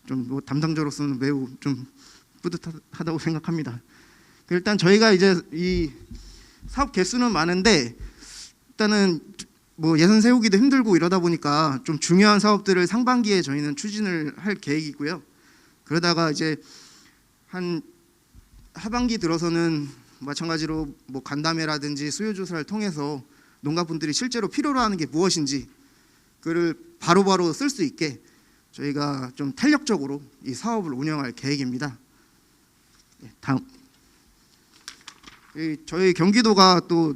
좀 뭐 담당자로서는 매우 좀 뿌듯하다고 생각합니다. 일단 저희가 이제 이 사업 개수는 많은데 일단은 뭐 예산 세우기도 힘들고 이러다 보니까 좀 중요한 사업들을 상반기에 저희는 추진을 할 계획이고요. 그러다가 이제 한 하반기 들어서는 마찬가지로 뭐 간담회라든지 수요조사를 통해서 농가분들이 실제로 필요로 하는 게 무엇인지 그를 바로바로 쓸 수 있게 저희가 좀 탄력적으로 이 사업을 운영할 계획입니다. 다음, 저희 경기도가 또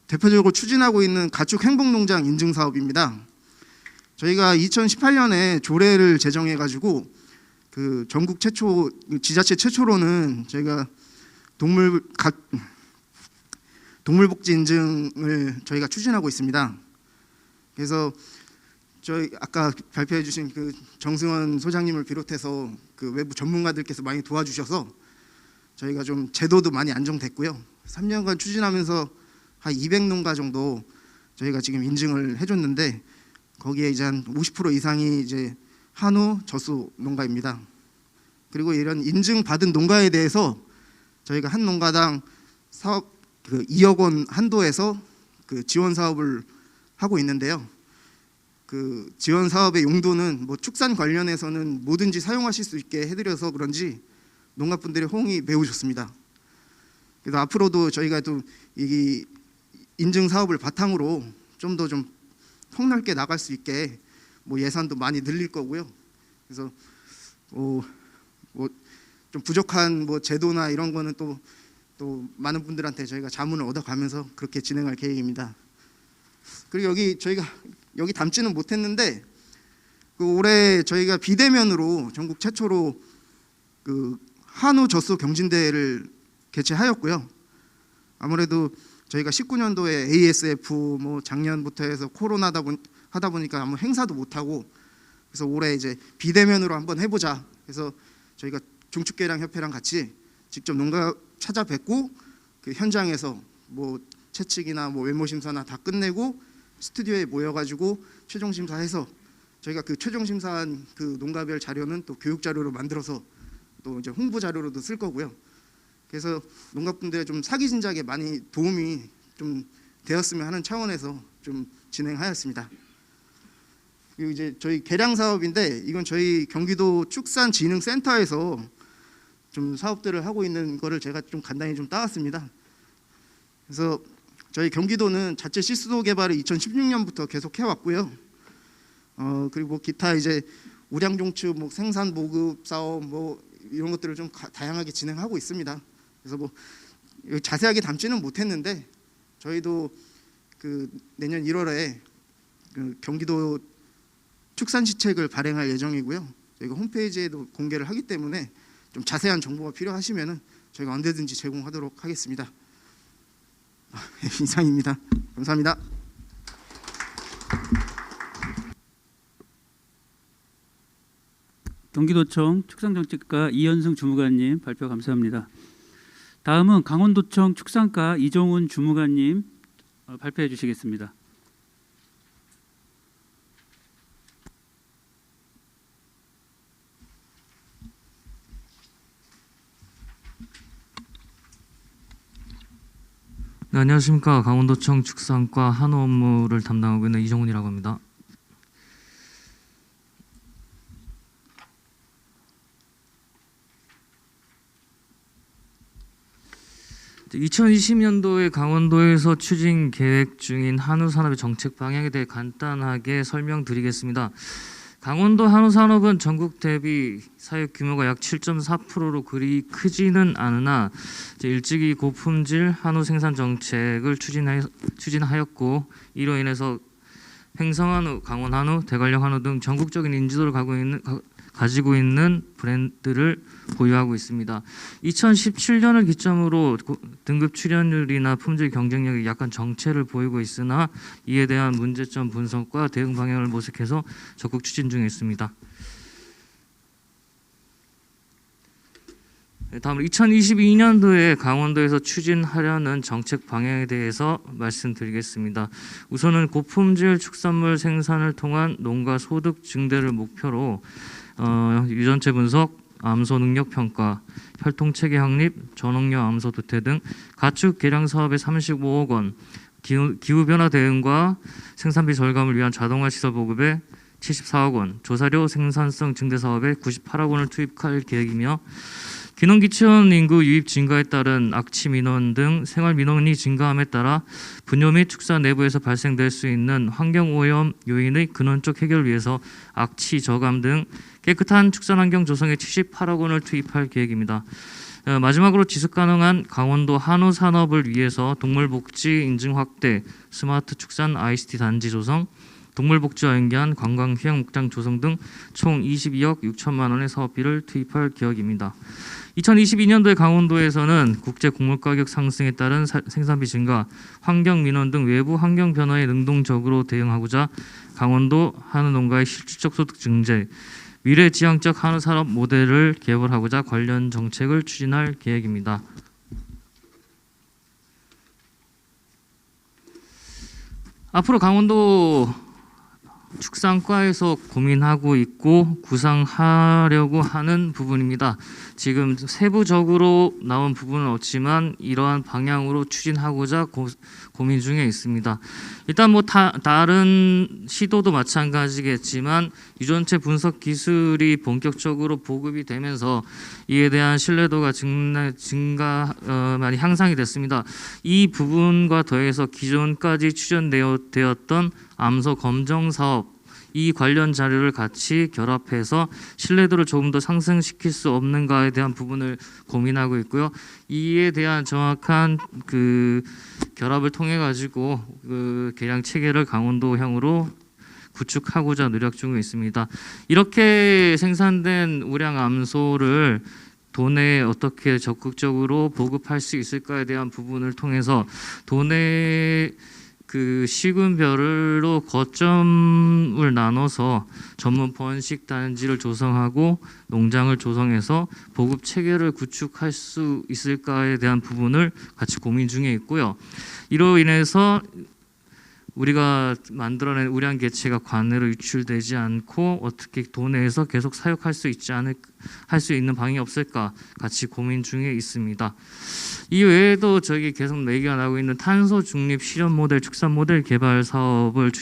대표적으로 추진하고 있는 가축 행복농장 인증 사업입니다. 저희가 2018년에 조례를 제정해 가지고 그 전국 최초 지자체 최초로는 저희가 동물복지 인증을 저희가 추진하고 있습니다. 그래서 저희 아까 발표해 주신 그 정승원 소장님을 비롯해서 그 외부 전문가들께서 많이 도와주셔서 저희가 좀 제도도 많이 안정됐고요. 3년간 추진하면서 한 200농가 정도 저희가 지금 인증을 해줬는데 거기에 이제 한 50% 이상이 이제 한우 젖소 농가입니다. 그리고 이런 인증 받은 농가에 대해서 저희가 한 농가당 사업 그 2억 원 한도에서 그 지원 사업을 하고 있는데요. 그 지원 사업의 용도는 뭐 축산 관련해서는 뭐든지 사용하실 수 있게 해드려서 그런지 농가분들의 호응이 매우 좋습니다. 그래서 앞으로도 저희가 또 이 인증 사업을 바탕으로 좀 더 좀 폭넓게 나갈 수 있게 뭐 예산도 많이 늘릴 거고요. 그래서 뭐 좀 부족한 뭐 제도나 이런 거는 또 많은 분들한테 저희가 자문을 얻어가면서 그렇게 진행할 계획입니다. 그리고 여기 저희가 여기 담지는 못했는데 그 올해 저희가 비대면으로 전국 최초로 그 한우 젖소 경진대회를 개최하였고요. 아무래도 저희가 19년도에 ASF 뭐 작년부터 해서 코로나다 하다 보니까 아무 행사도 못 하고 그래서 올해 이제 비대면으로 한번 해보자. 그래서 저희가 중축계량 협회랑 같이 직접 농가 찾아뵙고 그 현장에서 뭐 채찍이나 뭐 외모 심사나 다 끝내고 스튜디오에 모여가지고 최종 심사해서 저희가 그 최종 심사한 그 농가별 자료는 또 교육 자료로 만들어서 또 이제 홍보 자료로도 쓸 거고요. 그래서 농가분들의 좀 사기 진작에 많이 도움이 좀 되었으면 하는 차원에서 좀 진행하였습니다. 그리고 이제 저희 개량 사업인데 이건 저희 경기도 축산진흥센터에서 좀 사업들을 하고 있는 거를 제가 좀 간단히 좀 따왔습니다. 그래서 저희 경기도는 자체 시스도 개발을 2016년부터 계속 해왔고요. 그리고 기타 이제 우량종축, 뭐 생산 보급 사업, 뭐 이런 것들을 좀 다양하게 진행하고 있습니다. 그래서 뭐 자세하게 담지는 못했는데 저희도 그 내년 1월에 그 경기도 축산시책을 발행할 예정이고요. 저희가 홈페이지에도 공개를 하기 때문에 좀 자세한 정보가 필요하시면은 저희가 언제든지 제공하도록 하겠습니다. 이상입니다. 감사합니다. 경기도청 축산정책과 이현승 주무관님 발표 감사합니다. 다음은 강원도청 축산과 이종훈 주무관님 발표해 주시겠습니다. 네, 안녕하십니까. 강원도청 축산과 한우 업무를 담당하고 있는 이종훈이라고 합니다. 네, 2020년도에 강원도에서 추진 계획 중인 한우 산업의 정책 방향에 대해 간단하게 설명드리겠습니다. 강원도 한우산업은 전국 대비 사육 규모가 약 7.4%로 그리 크지는 않으나 이제 일찍이 고품질 한우 생산 정책을 추진하였고 이로 인해서 횡성한우, 강원한우, 대관령 한우 등 전국적인 인지도를 가지고 있는 브랜드를 보유하고 있습니다. 2017년을 기점으로 등급 출현율이나 품질 경쟁력이 약간 정체를 보이고 있으나 이에 대한 문제점 분석과 대응 방향을 모색해서 적극 추진 중에 있습니다. 다음으로 2022년도에 강원도에서 추진하려는 정책 방향에 대해서 말씀드리겠습니다. 우선은 고품질 축산물 생산을 통한 농가 소득 증대를 목표로 유전체 분석, 암소 능력 평가, 혈통 체계 확립, 전홍려 암소 도태 등 가축 개량 사업에 35억 원, 기후 변화 대응과 생산비 절감을 위한 자동화 시설 보급에 74억 원, 조사료 생산성 증대 사업에 98억 원을 투입할 계획이며 귀농귀촌 인구 유입 증가에 따른 악취 민원 등 생활 민원이 증가함에 따라 분뇨 및 축사 내부에서 발생될 수 있는 환경 오염 요인의 근원적 해결을 위해서 악취 저감 등 깨끗한 축산 환경 조성에 78억 원을 투입할 계획입니다. 마지막으로 지속 가능한 강원도 한우 산업을 위해서 동물복지 인증 확대, 스마트 축산 ICT 단지 조성, 동물복지와 연계한 관광 휴양 목장 조성 등 총 22억 6천만 원의 사업비를 투입할 계획입니다. 2022년도에 강원도에서는 국제 곡물 가격 상승에 따른 생산비 증가, 환경 민원 등 외부 환경 변화에 능동적으로 대응하고자 강원도 한우 농가의 실질적 소득 증대, 미래 지향적 한우 산업 모델을 개발하고자 관련 정책을 추진할 계획입니다. 앞으로 강원도 축산과에서 고민하고 있고 구상하려고 하는 부분입니다. 지금 세부적으로 나온 부분은 없지만 이러한 방향으로 추진하고자 고민 중에 있습니다. 일단 뭐 다른 시도도 마찬가지겠지만 유전체 분석 기술이 본격적으로 보급이 되면서 이에 대한 신뢰도가 많이 향상이 됐습니다. 이 부분과 더해서 기존까지 추진되었던 암소 검정 사업 이 관련 자료를 같이 결합해서 신뢰도를 조금 더 상승시킬 수 없는가에 대한 부분을 고민하고 있고요. 이에 대한 정확한 그 결합을 통해 가지고 그 개량 체계를 강원도형으로 구축하고자 노력 중에 있습니다. 이렇게 생산된 우량 암소를 도내에 어떻게 적극적으로 보급할 수 있을까에 대한 부분을 통해서 도내 그 시군별로 거점을 나눠서 전문 번식 단지를 조성하고 농장을 조성해서 보급 체계를 구축할 수 있을까에 대한 부분을 같이 고민 중에 있고요. 이로 인해서 우리가 만들어낸 우량 개체가 관내로 유출되지 않고 어떻게 도내에서 계속 사육할 수 할 수 있는 방법이 없을까 같이 고민 중에 있습니다. 이 외에도 저희 계속 얘기가 나오고 있는 탄소 중립 실현 모델, 축산 모델 개발 사업을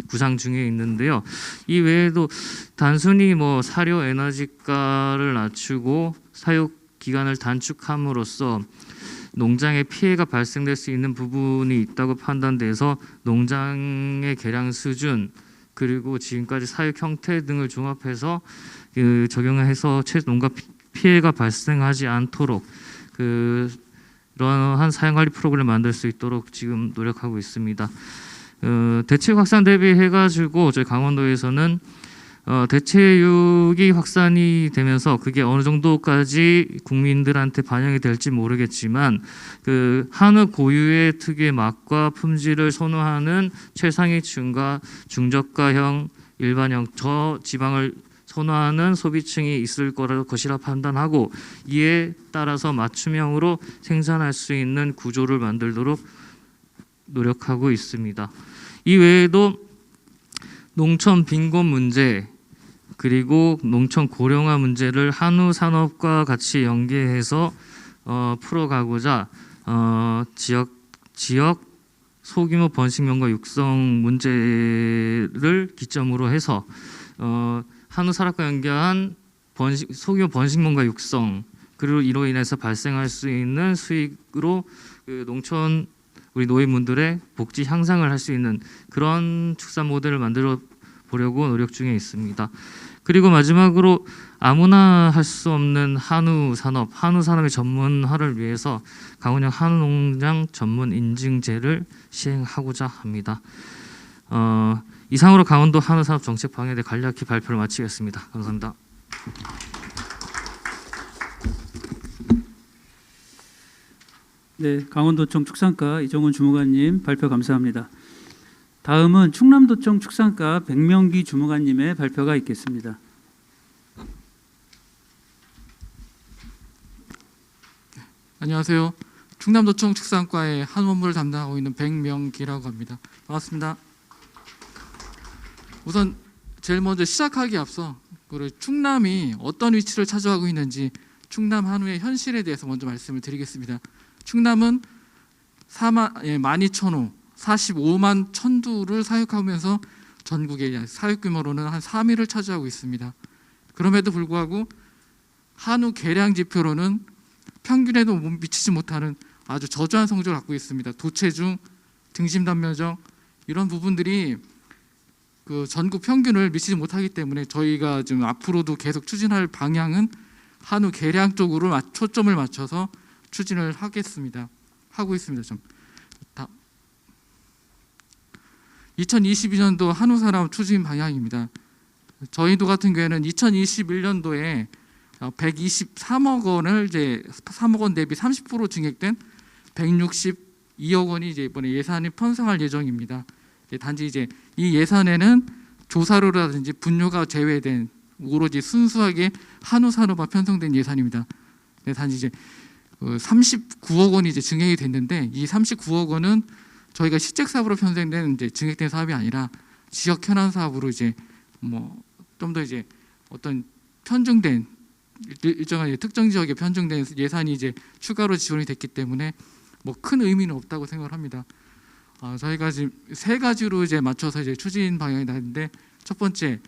구상 중에 있는데요. 이 외에도 단순히 뭐 사료 에너지가를 낮추고 사육 기간을 단축함으로써 농장에 피해가 발생될 수 있는 부분이 있다고 판단돼서 농장의 개량 수준 그리고 지금까지 사육 형태 등을 종합해서 적용해서 농가 피해가 발생하지 않도록 그러한 사용관리 프로그램을 만들 수 있도록 지금 노력하고 있습니다. 대체육 확산 대비해가지고 저희 강원도에서는 대체육이 확산이 되면서 그게 어느 정도까지 국민들한테 반영이 될지 모르겠지만 그 한우 고유의 특유의 맛과 품질을 선호하는 최상위층과 중저가형, 일반형, 저지방을 선호하는 소비층이 있을 것이라 판단하고 이에 따라서 맞춤형으로 생산할 수 있는 구조를 만들도록 노력하고 있습니다. 이 외에도 농촌 빈곤 문제 그리고 농촌 고령화 문제를 한우 산업과 같이 연계해서 풀어가고자 지역 소규모 번식명과 육성 문제를 기점으로 해서 한우 산업과 연계한 소규모 번식명과 육성 그리고 이로 인해서 발생할 수 있는 수익으로 그 농촌 우리 노인분들의 복지 향상을 할 수 있는 그런 축산 모델을 만들어 보려고 노력 중에 있습니다. 그리고 마지막으로 아무나 할 수 없는 한우 산업의 전문화를 위해서 강원형 한우농장 전문 인증제를 시행하고자 합니다. 이상으로 강원도 한우산업 정책 방향에 대해 간략히 발표를 마치겠습니다. 감사합니다. 네, 강원도청 축산과 이정훈 주무관님 발표 감사합니다. 다음은 충남도청 축산과 백명기 주무관님의 발표가 있겠습니다. 안녕하세요. 충남도청 축산과의 한우 업무를 담당하고 있는 백명기라고 합니다. 반갑습니다. 우선 제일 먼저 시작하기에 앞서 충남이 어떤 위치를 차지하고 있는지 충남 한우의 현실에 대해서 먼저 말씀을 드리겠습니다. 충남은 12,000호 45만 1,000두를 사육하면서 전국의 사육 규모로는 한 3위를 차지하고 있습니다. 그럼에도 불구하고 한우 개량 지표로는 평균에도 미치지 못하는 아주 저조한 성적을 갖고 있습니다. 도체중, 등심 단면적 이런 부분들이 그 전국 평균을 미치지 못하기 때문에 저희가 지금 앞으로도 계속 추진할 방향은 한우 개량 쪽으로 초점을 맞춰서 추진을 하고 있습니다. 2022년도 한우산업 추진 방향입니다. 저희도 같은 경우에는 2021년도에 123억 원을 이제 3억 원 대비 30% 증액된 162억 원이 이제 이번에 예산이 편성할 예정입니다. 단지 이제 이 예산에는 조사료라든지 분뇨가 제외된 오로지 순수하게 한우 산업화 편성된 예산입니다. 단지 이제 39억 원이 이제 증액이 됐는데 이 39억 원은 저희가 시책 사업으로 편성된 이제 증액된 사업이 아니라 지역 현안 사업으로 이제 좀 더 이제 어떤 편중된 일정한 특정 지역에 편중된 예산이 이제 추가로 지원이 됐기 때문에 큰 의미는 없다고 생각을 합니다. 저희가 지금 세 가지로 이제 맞춰서 이제 추진 방향이 나는데 첫 번째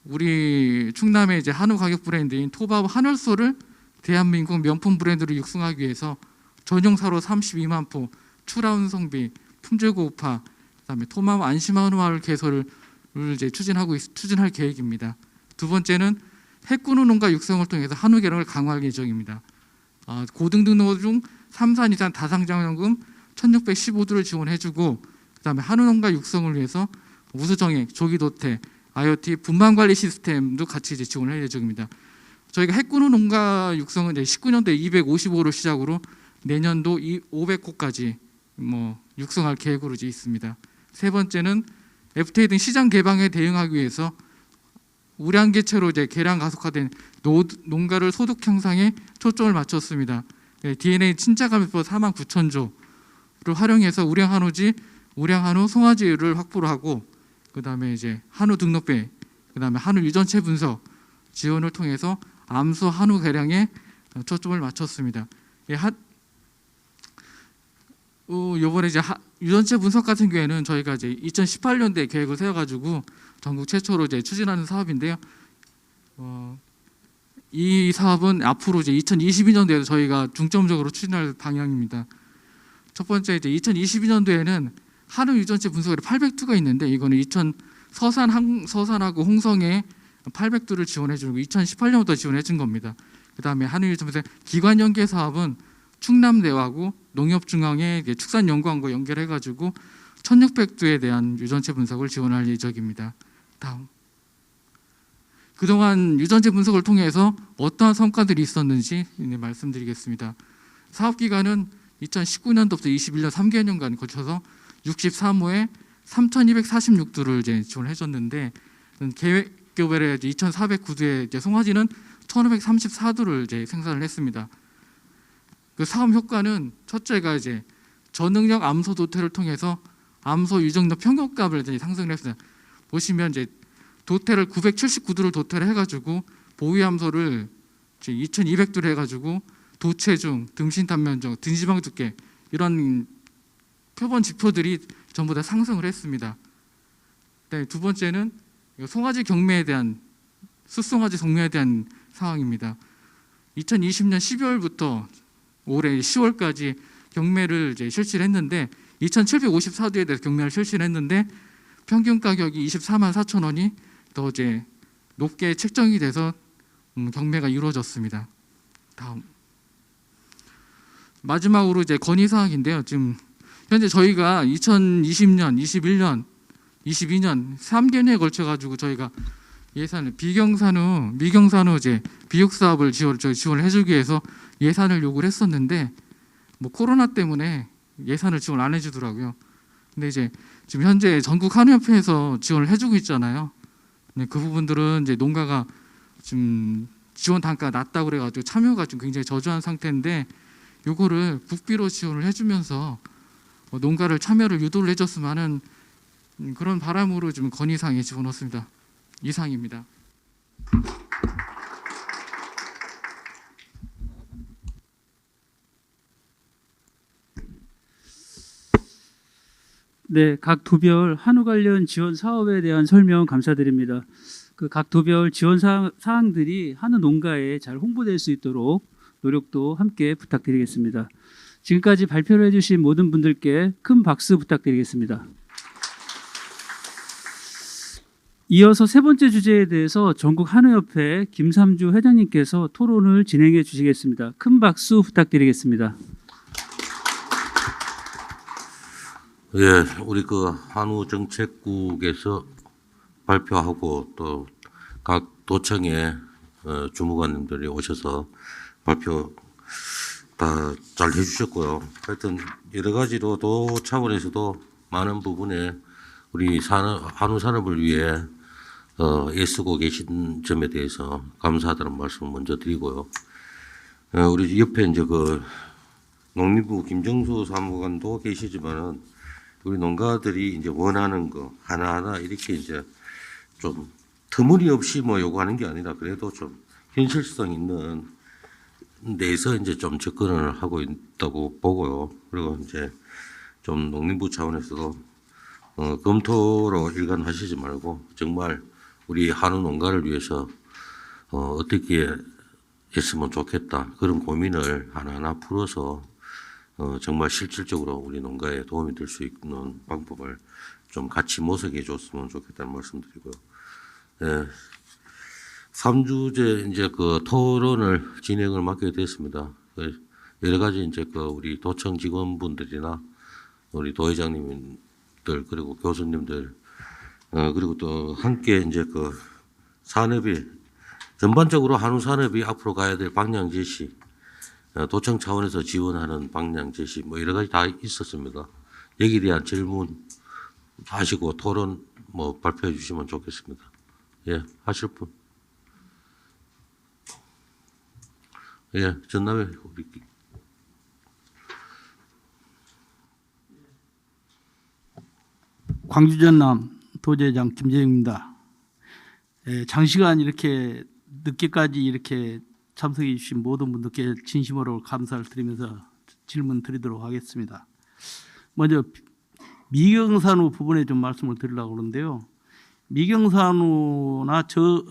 우리 충남의 이제 한우 가격 브랜드인 토밥 한울소를 대한민국 명품 브랜드로 육성하기 위해서 전용사로 32만 포, 추라운 성비, 품질 고급화, 그다음에 토마호 안심한우 마을 개설을 이제 추진할 계획입니다. 두 번째는 해군우 농가 육성을 통해서 한우 개량을 강화할 예정입니다. 고등등록 중 3산 이상 다상장연금 1,615두를 지원해주고 그다음에 한우 농가 육성을 위해서 우수정액, 조기도태, IoT 분만관리 시스템도 같이 이제 지원할 예정입니다. 저희가 해군우 농가 육성은 이제 19년도에 255를 시작으로 내년도 500호까지 육성할 계획으로 이제 있습니다. 세 번째는 FTA 등 시장 개방에 대응하기 위해서 우량 개체로 이제 개량 가속화된 농가를 소득 향상에 초점을 맞췄습니다. DNA 친자감염법 49,000조를 활용해서 우량 한우지, 우량 한우 송아지를 확보를 하고 그다음에 이제 한우 등록배, 그다음에 한우 유전체 분석 지원을 통해서 암소 한우 개량에 초점을 맞췄습니다. 이번에 이제 유전체 분석 같은 경우에는 저희가 이제 2018년도에 계획을 세워가지고 전국 최초로 이제 추진하는 사업인데요. 이 사업은 앞으로 이제 2022년도에 저희가 중점적으로 추진할 방향입니다. 첫 번째 이제 2022년도에는 한우 유전체 분석에 800두가 있는데 이거는 서산하고 홍성에 800두를 지원해주고 2018년부터 지원해준 겁니다. 그다음에 한우 유전체 기관 연계 사업은 충남대하고 농협중앙의 축산연구원과 연결해가지고 1,600두에 대한 유전체 분석을 지원할 예정입니다. 다음. 그동안 유전체 분석을 통해서 어떠한 성과들이 있었는지 말씀드리겠습니다. 사업 기간은 2019년도부터 21년 3개년간 거쳐서 63호에 3,246두를 이제 지원해줬는데 계획교별에 2,409두의 이제 송아지는 1,534두를 이제 생산을 했습니다. 그 사업 효과는 첫째가 이제 저능력 암소 도태를 통해서 암소 유정력 평균값을 이제 상승을 했습니다. 보시면 이제 도태를 979두를 도태를 해가지고 보위 암소를 2,200두를 해가지고 도체중, 등심 단면적, 등지방 두께 이런 표본 지표들이 전부 다 상승을 했습니다. 네, 두 번째는 송아지 경매에 대한 숫송아지 경매에 대한 상황입니다. 2020년 12월부터 올해 10월까지 경매를 이제 실시를 했는데 2,754두에 대해서 경매를 실시를 했는데 평균 가격이 24만 4천 원이 더 이제 높게 책정이 돼서 경매가 이루어졌습니다. 다음 마지막으로 이제 건의 사항인데요. 지금 현재 저희가 2020년, 21년, 22년 3개년에 걸쳐 가지고 저희가 예산을 미경산후 이제 비육 사업을 지원을 해주기 위해서 예산을 요구를 했었는데 뭐 코로나 때문에 예산을 지원 안 해주더라고요. 근데 이제 지금 현재 전국 한우협회에서 지원을 해주고 있잖아요. 네, 그 부분들은 이제 농가가 지금 지원 단가가 낮다고 그래가지고 참여가 좀 굉장히 저조한 상태인데 요거를 국비로 지원을 해주면서 농가를 참여를 유도를 해줬으면 하는 그런 바람으로 좀 건의사항에 집어넣습니다. 이상입니다. 네, 각 도별 한우 관련 지원 사업에 대한 설명 감사드립니다. 그 각 도별 지원 사항들이 한우 농가에 잘 홍보될 수 있도록 노력도 함께 부탁드리겠습니다. 지금까지 발표를 해주신 모든 분들께 큰 박수 부탁드리겠습니다. 이어서 세 번째 주제에 대해서 전국 한우협회 김삼주 회장님께서 토론을 진행해 주시겠습니다. 큰 박수 부탁드리겠습니다. 예, 우리 그 한우 정책국에서 발표하고 또 각 도청의 주무관님들이 오셔서 발표 다 잘 해주셨고요. 하여튼 여러 가지로 도 차원에서도 많은 부분에 우리 한우 산업을 위해 애쓰고 계신 점에 대해서 감사하다는 말씀을 먼저 드리고요. 우리 옆에 이제 그 농림부 김정수 사무관도 계시지만은 우리 농가들이 이제 원하는 거 하나하나 이렇게 이제 좀 터무니없이 뭐 요구하는 게 아니라 그래도 좀 현실성 있는 데서 이제 좀 접근을 하고 있다고 보고요. 그리고 이제 좀 농림부 차원에서도 검토로 일관하시지 말고 정말 우리 한우 농가를 위해서 어떻게 했으면 좋겠다 그런 고민을 하나하나 풀어서 정말 실질적으로 우리 농가에 도움이 될 수 있는 방법을 좀 같이 모색해 줬으면 좋겠다는 말씀드리고요. 예. 3주째 이제 그 토론을 진행을 맡게 됐습니다. 여러 가지 이제 그 우리 도청 직원분들이나 우리 도회장님들 그리고 교수님들 그리고 또 함께 이제 그 산업이 전반적으로 한우 산업이 앞으로 가야 될 방향 제시 도청 차원에서 지원하는 방향 제시 뭐 여러 가지 다 있었습니다. 여기에 대한 질문 하시고 토론 뭐 발표해 주시면 좋겠습니다. 예, 하실 분. 예, 전남에 우리 광주 전남 도제장 김재영입니다. 장시간 이렇게 늦게까지 이렇게 참석해 주신 모든 분들께 진심으로 감사를 드리면서 질문 드리도록 하겠습니다. 먼저 미경산후 부분에 좀 말씀을 드리려고 그러는데요. 미경산후나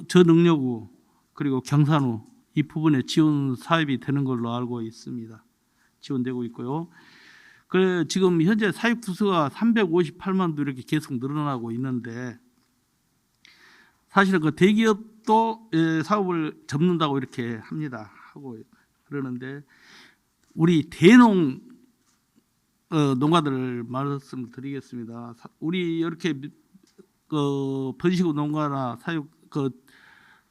저능력후 그리고 경산후 이 부분에 지원 사업이 되는 걸로 알고 있습니다. 지원되고 있고요. 그 지금 현재 사육 부수가 358만도 이렇게 계속 늘어나고 있는데 사실은 그 대기업도 사업을 접는다고 이렇게 합니다. 하고 그러는데 우리 대농 농가들 말씀을 드리겠습니다. 우리 이렇게 번식후 농가나 사육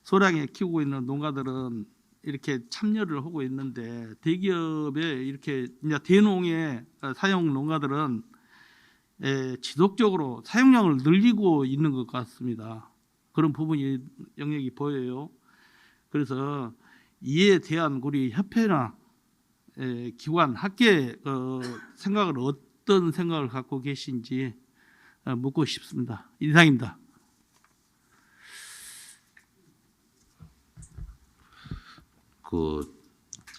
소량에 키우고 있는 농가들은 이렇게 참여를 하고 있는데 대기업에 이렇게 이제 대농의 사용 농가들은 지속적으로 사용량을 늘리고 있는 것 같습니다. 그런 부분이 영역이 보여요. 그래서 이에 대한 우리 협회나 기관 학계 생각을 어떤 생각을 갖고 계신지 묻고 싶습니다. 이상입니다.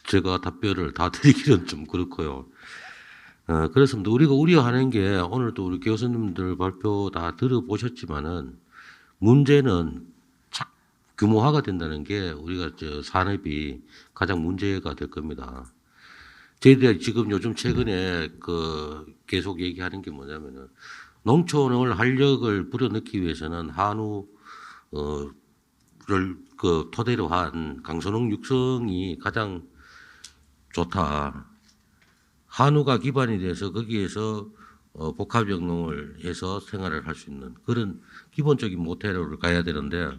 제가 답변을 다 드리기는 좀 그렇고요. 그렇습니다. 우리가 우려하는 게 오늘도 우리 교수님들 발표 다 들어보셨지만은 문제는 규모화가 된다는 게 우리가 산업이 가장 문제가 될 겁니다. 저희들이 지금 요즘 최근에 계속 얘기하는 게 뭐냐면은 농촌을 활력을 불어넣기 위해서는 한우를 그 토대로 한 강선홍 육성이 가장 좋다. 한우가 기반이 돼서 거기에서 복합영농을 해서 생활을 할 수 있는 그런 기본적인 모태로를 가야 되는데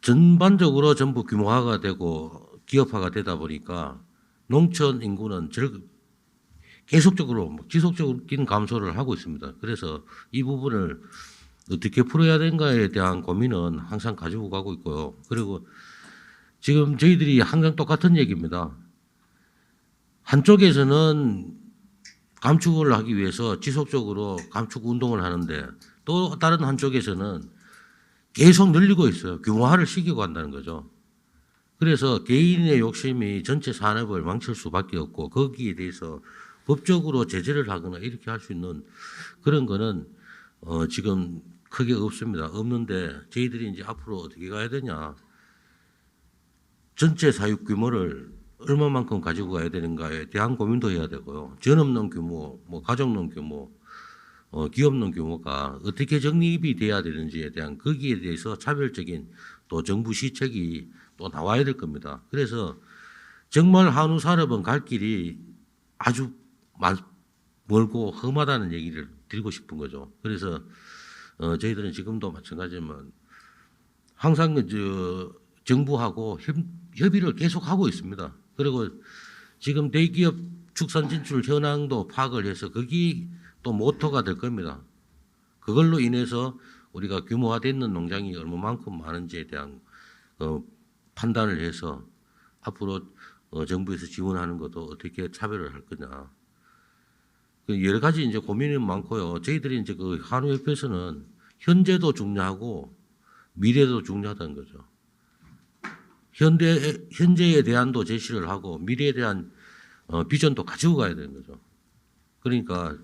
전반적으로 전부 규모화가 되고 기업화가 되다 보니까 농촌 인구는 계속적으로 지속적인 감소를 하고 있습니다. 그래서 이 부분을 어떻게 풀어야 되는가에 대한 고민은 항상 가지고 가고 있고요. 그리고 지금 저희들이 항상 똑같은 얘기입니다. 한쪽에서는 감축을 하기 위해서 지속적으로 감축 운동을 하는데 또 다른 한쪽에서는 계속 늘리고 있어요. 규모화를 시키고 한다는 거죠. 그래서 개인의 욕심이 전체 산업을 망칠 수밖에 없고 거기에 대해서 법적으로 제재를 하거나 이렇게 할 수 있는 그런 거는 지금 크게 없습니다. 없는데 저희들이 이제 앞으로 어떻게 가야 되냐. 전체 사육 규모를 얼마만큼 가지고 가야 되는가에 대한 고민도 해야 되고요. 전업농 규모, 뭐 가족농 규모, 기업농 규모가 어떻게 정립이 돼야 되는지에 대한 거기에 대해서 차별적인 또 정부 시책이 또 나와야 될 겁니다. 그래서 정말 한우 산업은 갈 길이 아주 멀고 험하다는 얘기를 드리고 싶은 거죠. 그래서 저희들은 지금도 마찬가지지만 항상 정부하고 협의를 계속하고 있습니다. 그리고 지금 대기업 축산 진출 현황도 파악을 해서 거기 또 모토가 될 겁니다. 그걸로 인해서 우리가 규모화되는 농장이 얼마만큼 많은지에 대한 판단을 해서 앞으로 정부에서 지원하는 것도 어떻게 차별을 할 거냐. 여러 가지 이제 고민이 많고요. 저희들이 이제 그 한우협회에서는 현재도 중요하고 미래도 중요하다는 거죠. 현재에 대한도 제시를 하고 미래에 대한 비전도 가지고 가야 되는 거죠. 그러니까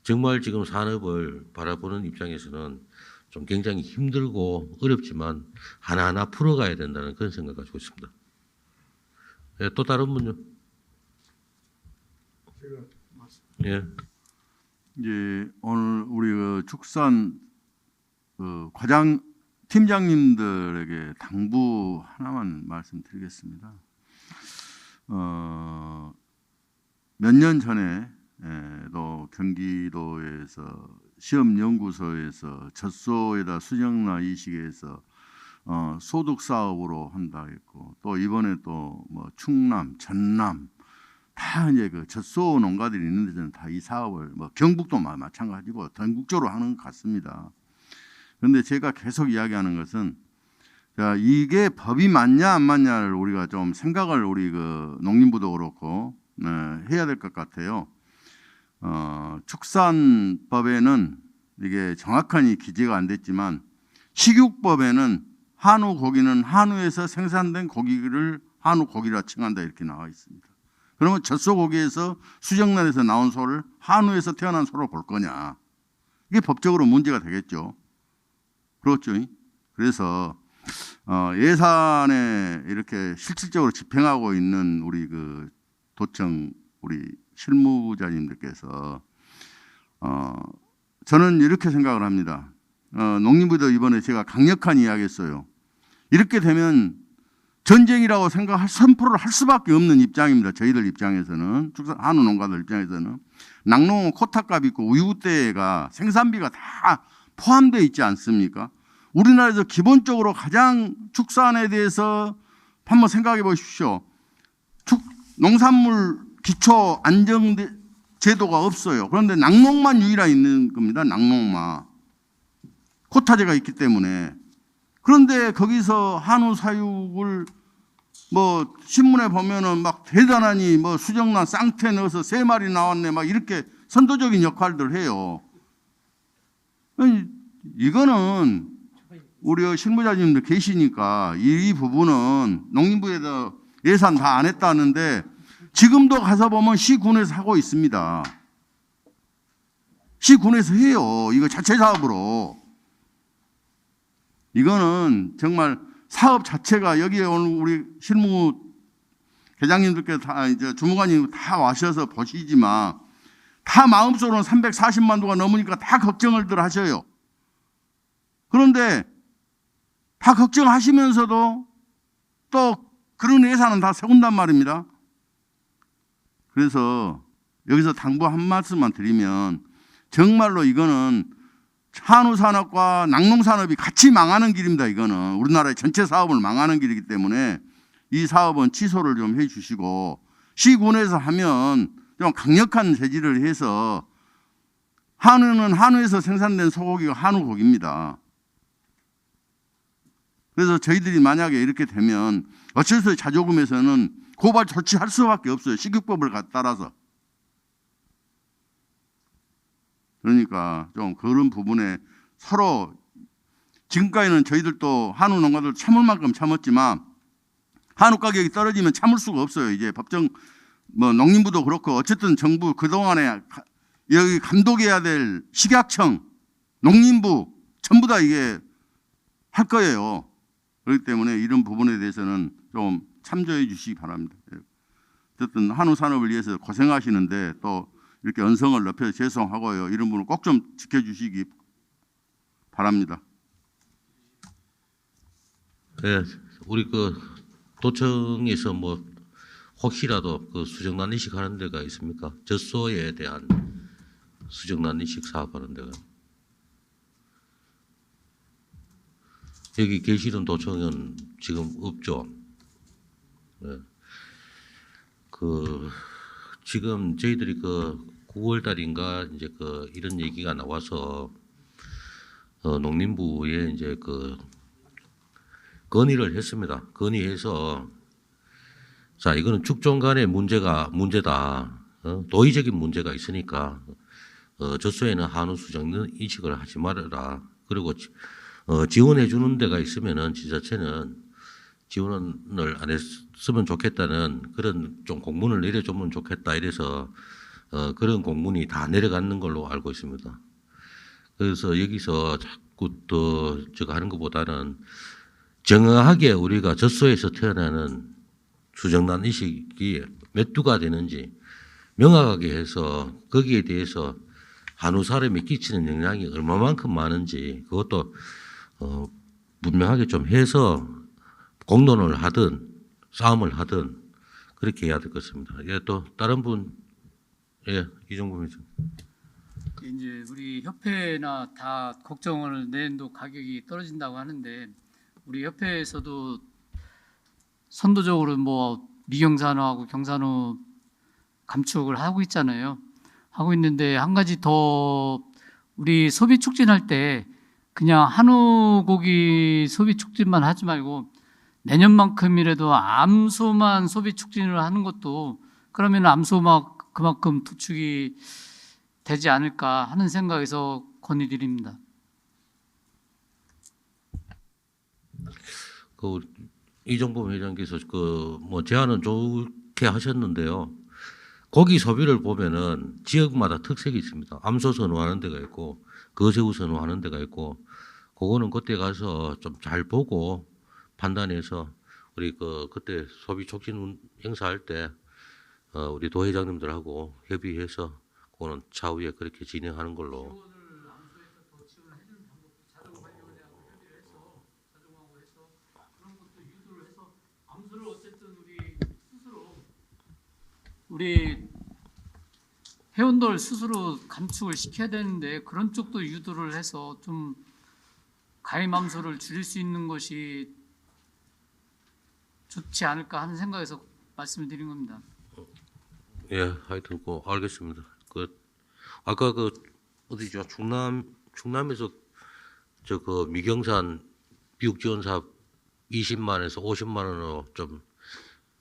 정말 지금 산업을 바라보는 입장에서는 좀 굉장히 힘들고 어렵지만 하나하나 풀어가야 된다는 그런 생각 가지고 있습니다. 예, 또 다른 분요? 예. 이제 오늘 우리 그 축산 과장 팀장님들에게 당부 하나만 말씀드리겠습니다. 몇 년 전에 또 경기도에서 시험연구소에서 젖소에다 수정나 이식해서 소득 사업으로 한다 했고 또 이번에 또 뭐 충남, 전남 다 이제 그 젖소 농가들이 있는 데서는 다 이 사업을 뭐 경북도 마찬가지고 전국적으로 하는 것 같습니다. 그런데 제가 계속 이야기하는 것은 자, 이게 법이 맞냐 안 맞냐를 우리가 좀 생각을 우리 그 농림부도 그렇고 해야 될 것 같아요. 축산법에는 이게 정확하게 기재가 안 됐지만 식육법에는 한우 고기는 한우에서 생산된 고기를 한우 고기라 칭한다 이렇게 나와 있습니다. 그러면 젖소 고기에서 수정란에서 나온 소를 한우에서 태어난 소로 볼 거냐? 이게 법적으로 문제가 되겠죠. 그렇죠. 그래서 예산에 이렇게 실질적으로 집행하고 있는 우리 그 도청 우리 실무자님들께서 저는 이렇게 생각을 합니다. 농림부도 이번에 제가 강력한 이야기했어요. 이렇게 되면 전쟁이라고 생각할 선포를 할 수밖에 없는 입장입니다. 저희들 입장에서는 한우 농가들 입장에서는 낙농은 코타값 있고 우유대가 생산비가 다 포함되어 있지 않습니까? 우리나라에서 기본적으로 가장 축산에 대해서 한번 생각해 보십시오. 농산물 기초 안정 제도가 없어요. 그런데 낙농만 유일하게 있는 겁니다. 낙농만. 코타제가 있기 때문에. 그런데 거기서 한우 사육을 뭐 신문에 보면은 막 대단하니 뭐 수정란 쌍태 넣어서 3마리 나왔네 막 이렇게 선도적인 역할들 해요. 이거는 우리 실무자님들 계시니까 이 부분은 농림부에서 예산 다 안 했다는데 지금도 가서 보면 시군에서 하고 있습니다. 시군에서 해요. 이거 자체 사업으로. 이거는 정말 사업 자체가 여기에 오늘 우리 실무 계장님들께서 다 이제 주무관님 다 와셔서 보시지만 다 마음속으로는 340만 도가 넘으니까 다 걱정을들 하셔요. 그런데 다 걱정하시면서도 또 그런 예산은 다 세운단 말입니다. 그래서 여기서 당부 한 말씀만 드리면 정말로 이거는 한우산업과 낙농산업이 같이 망하는 길입니다. 이거는 우리나라의 전체 사업을 망하는 길이기 때문에 이 사업은 취소를 좀 해주시고 시군에서 하면 좀 강력한 제지를 해서 한우는 한우에서 생산된 소고기가 한우고기입니다. 그래서 저희들이 만약에 이렇게 되면 어쩔 수 없이 자조금에서는 고발 조치할 수밖에 없어요. 식육법을 따라서. 그러니까 좀 그런 부분에 서로 지금까지는 저희들도 한우 농가들 참을 만큼 참았지만 한우 가격이 떨어지면 참을 수가 없어요. 이제 법정 뭐 농림부도 그렇고 어쨌든 정부 그동안에 여기 감독해야 될 식약청, 농림부 전부 다 이게 할 거예요. 그렇기 때문에 이런 부분에 대해서는 좀 참조해 주시기 바랍니다. 어쨌든 한우 산업을 위해서 고생하시는데 또 이렇게 언성을 높여서 죄송하고요. 이런 부분 꼭 좀 지켜주시기 바랍니다. 예, 우리 그 도청에서 뭐 혹시라도 그 수정란 이식 하는 데가 있습니까? 젖소에 대한 수정란 이식 사업하는 데가. 여기 계시는 도청은 지금 없죠. 예. 그 지금 저희들이 그 9월 달인가 이제 그 이런 얘기가 나와서 농림부에 이제 그 건의를 했습니다. 건의해서 자 이거는 축종 간의 문제다. 도의적인 문제가 있으니까 젖소에는 한우 수정 인식을 하지 말아라. 그리고 지원해 주는 데가 있으면은 지자체는 지원을 안 했으면 좋겠다는 그런 좀 공문을 내려주면 좋겠다 이래서 그런 공문이 다 내려가는 걸로 알고 있습니다. 그래서 여기서 자꾸 또 저거 하는 것보다는 정확하게 우리가 젖소에서 태어나는 수정란 이식이 몇 두가 되는지 명확하게 해서 거기에 대해서 한우 사람이 끼치는 영향이 얼마만큼 많은지 그것도 분명하게 좀 해서 공론을 하든 싸움을 하든 그렇게 해야 될 것 같습니다. 예, 또 다른 분, 예, 이종범 좀. 이제 우리 협회나 다 걱정을 내년도 가격이 떨어진다고 하는데 우리 협회에서도 선도적으로 뭐 미경산호하고 경산호 감축을 하고 있잖아요. 하고 있는데 한 가지 더 우리 소비 촉진할 때 그냥 한우 고기 소비 촉진만 하지 말고 내년만큼이라도 암소만 소비 촉진을 하는 것도 그러면 암소만 그만큼 도축이 되지 않을까 하는 생각에서 건의드립니다. 그 이종범 회장께서 그 뭐 제안은 좋게 하셨는데요. 고기 소비를 보면은 지역마다 특색이 있습니다. 암소 선호하는 데가 있고 거새우 선호하는 데가 있고 그거는 그때 가서 좀 잘 보고 판단해서 우리 그때 소비 촉진 행사할 때 우리 도회장님들하고 협의해서 그거는 차후에 그렇게 진행하는 걸로. 우리 회원들 스스로 감축을 시켜야 되는데 그런 쪽도 유도를 해서 좀 가임 암소를 줄일 수 있는 것이 좋지 않을까 하는 생각에서 말씀을 드린 겁니다. 예, 하여튼 알겠습니다. 아까 어디죠? 충남에서 미경산 비육 지원 사업 20만에서 50만 원으로 좀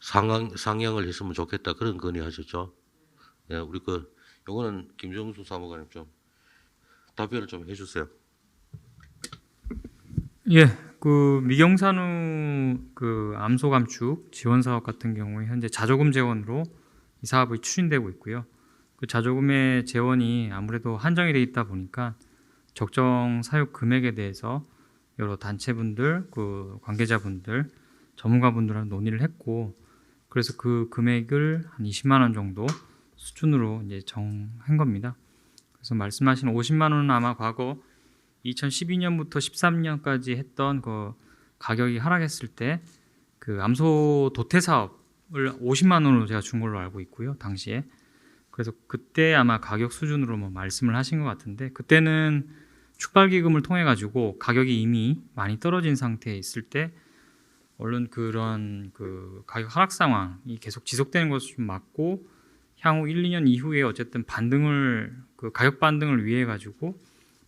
상향을 했으면 좋겠다 그런 건의하셨죠. 예, 우리 요거는 김정수 사무관님 좀 답변을 좀 해주세요. 예, 미경산후 암소 감축 지원 사업 같은 경우에 현재 자조금 재원으로 이 사업이 추진되고 있고요. 그 자조금의 재원이 아무래도 한정이 돼 있다 보니까 적정 사육 금액에 대해서 여러 단체분들, 관계자분들, 전문가분들하고 논의를 했고, 그래서 그 금액을 한 20만 원 정도 수준으로 이제 정한 겁니다. 그래서 말씀하신 50만 원은 아마 과거 2012년부터 13년까지 했던 그 가격이 하락했을 때 그 암소 도태 사업을 50만 원으로 제가 준 걸로 알고 있고요, 당시에. 그래서 그때 아마 가격 수준으로 뭐 말씀을 하신 것 같은데, 그때는 축발기금을 통해 가지고 가격이 이미 많이 떨어진 상태에 있을 때 얼른 그런 그 가격 하락 상황이 계속 지속되는 것을 좀 막고 향후 1, 2년 이후에 어쨌든 반등을 그 가격 반등을 위해 가지고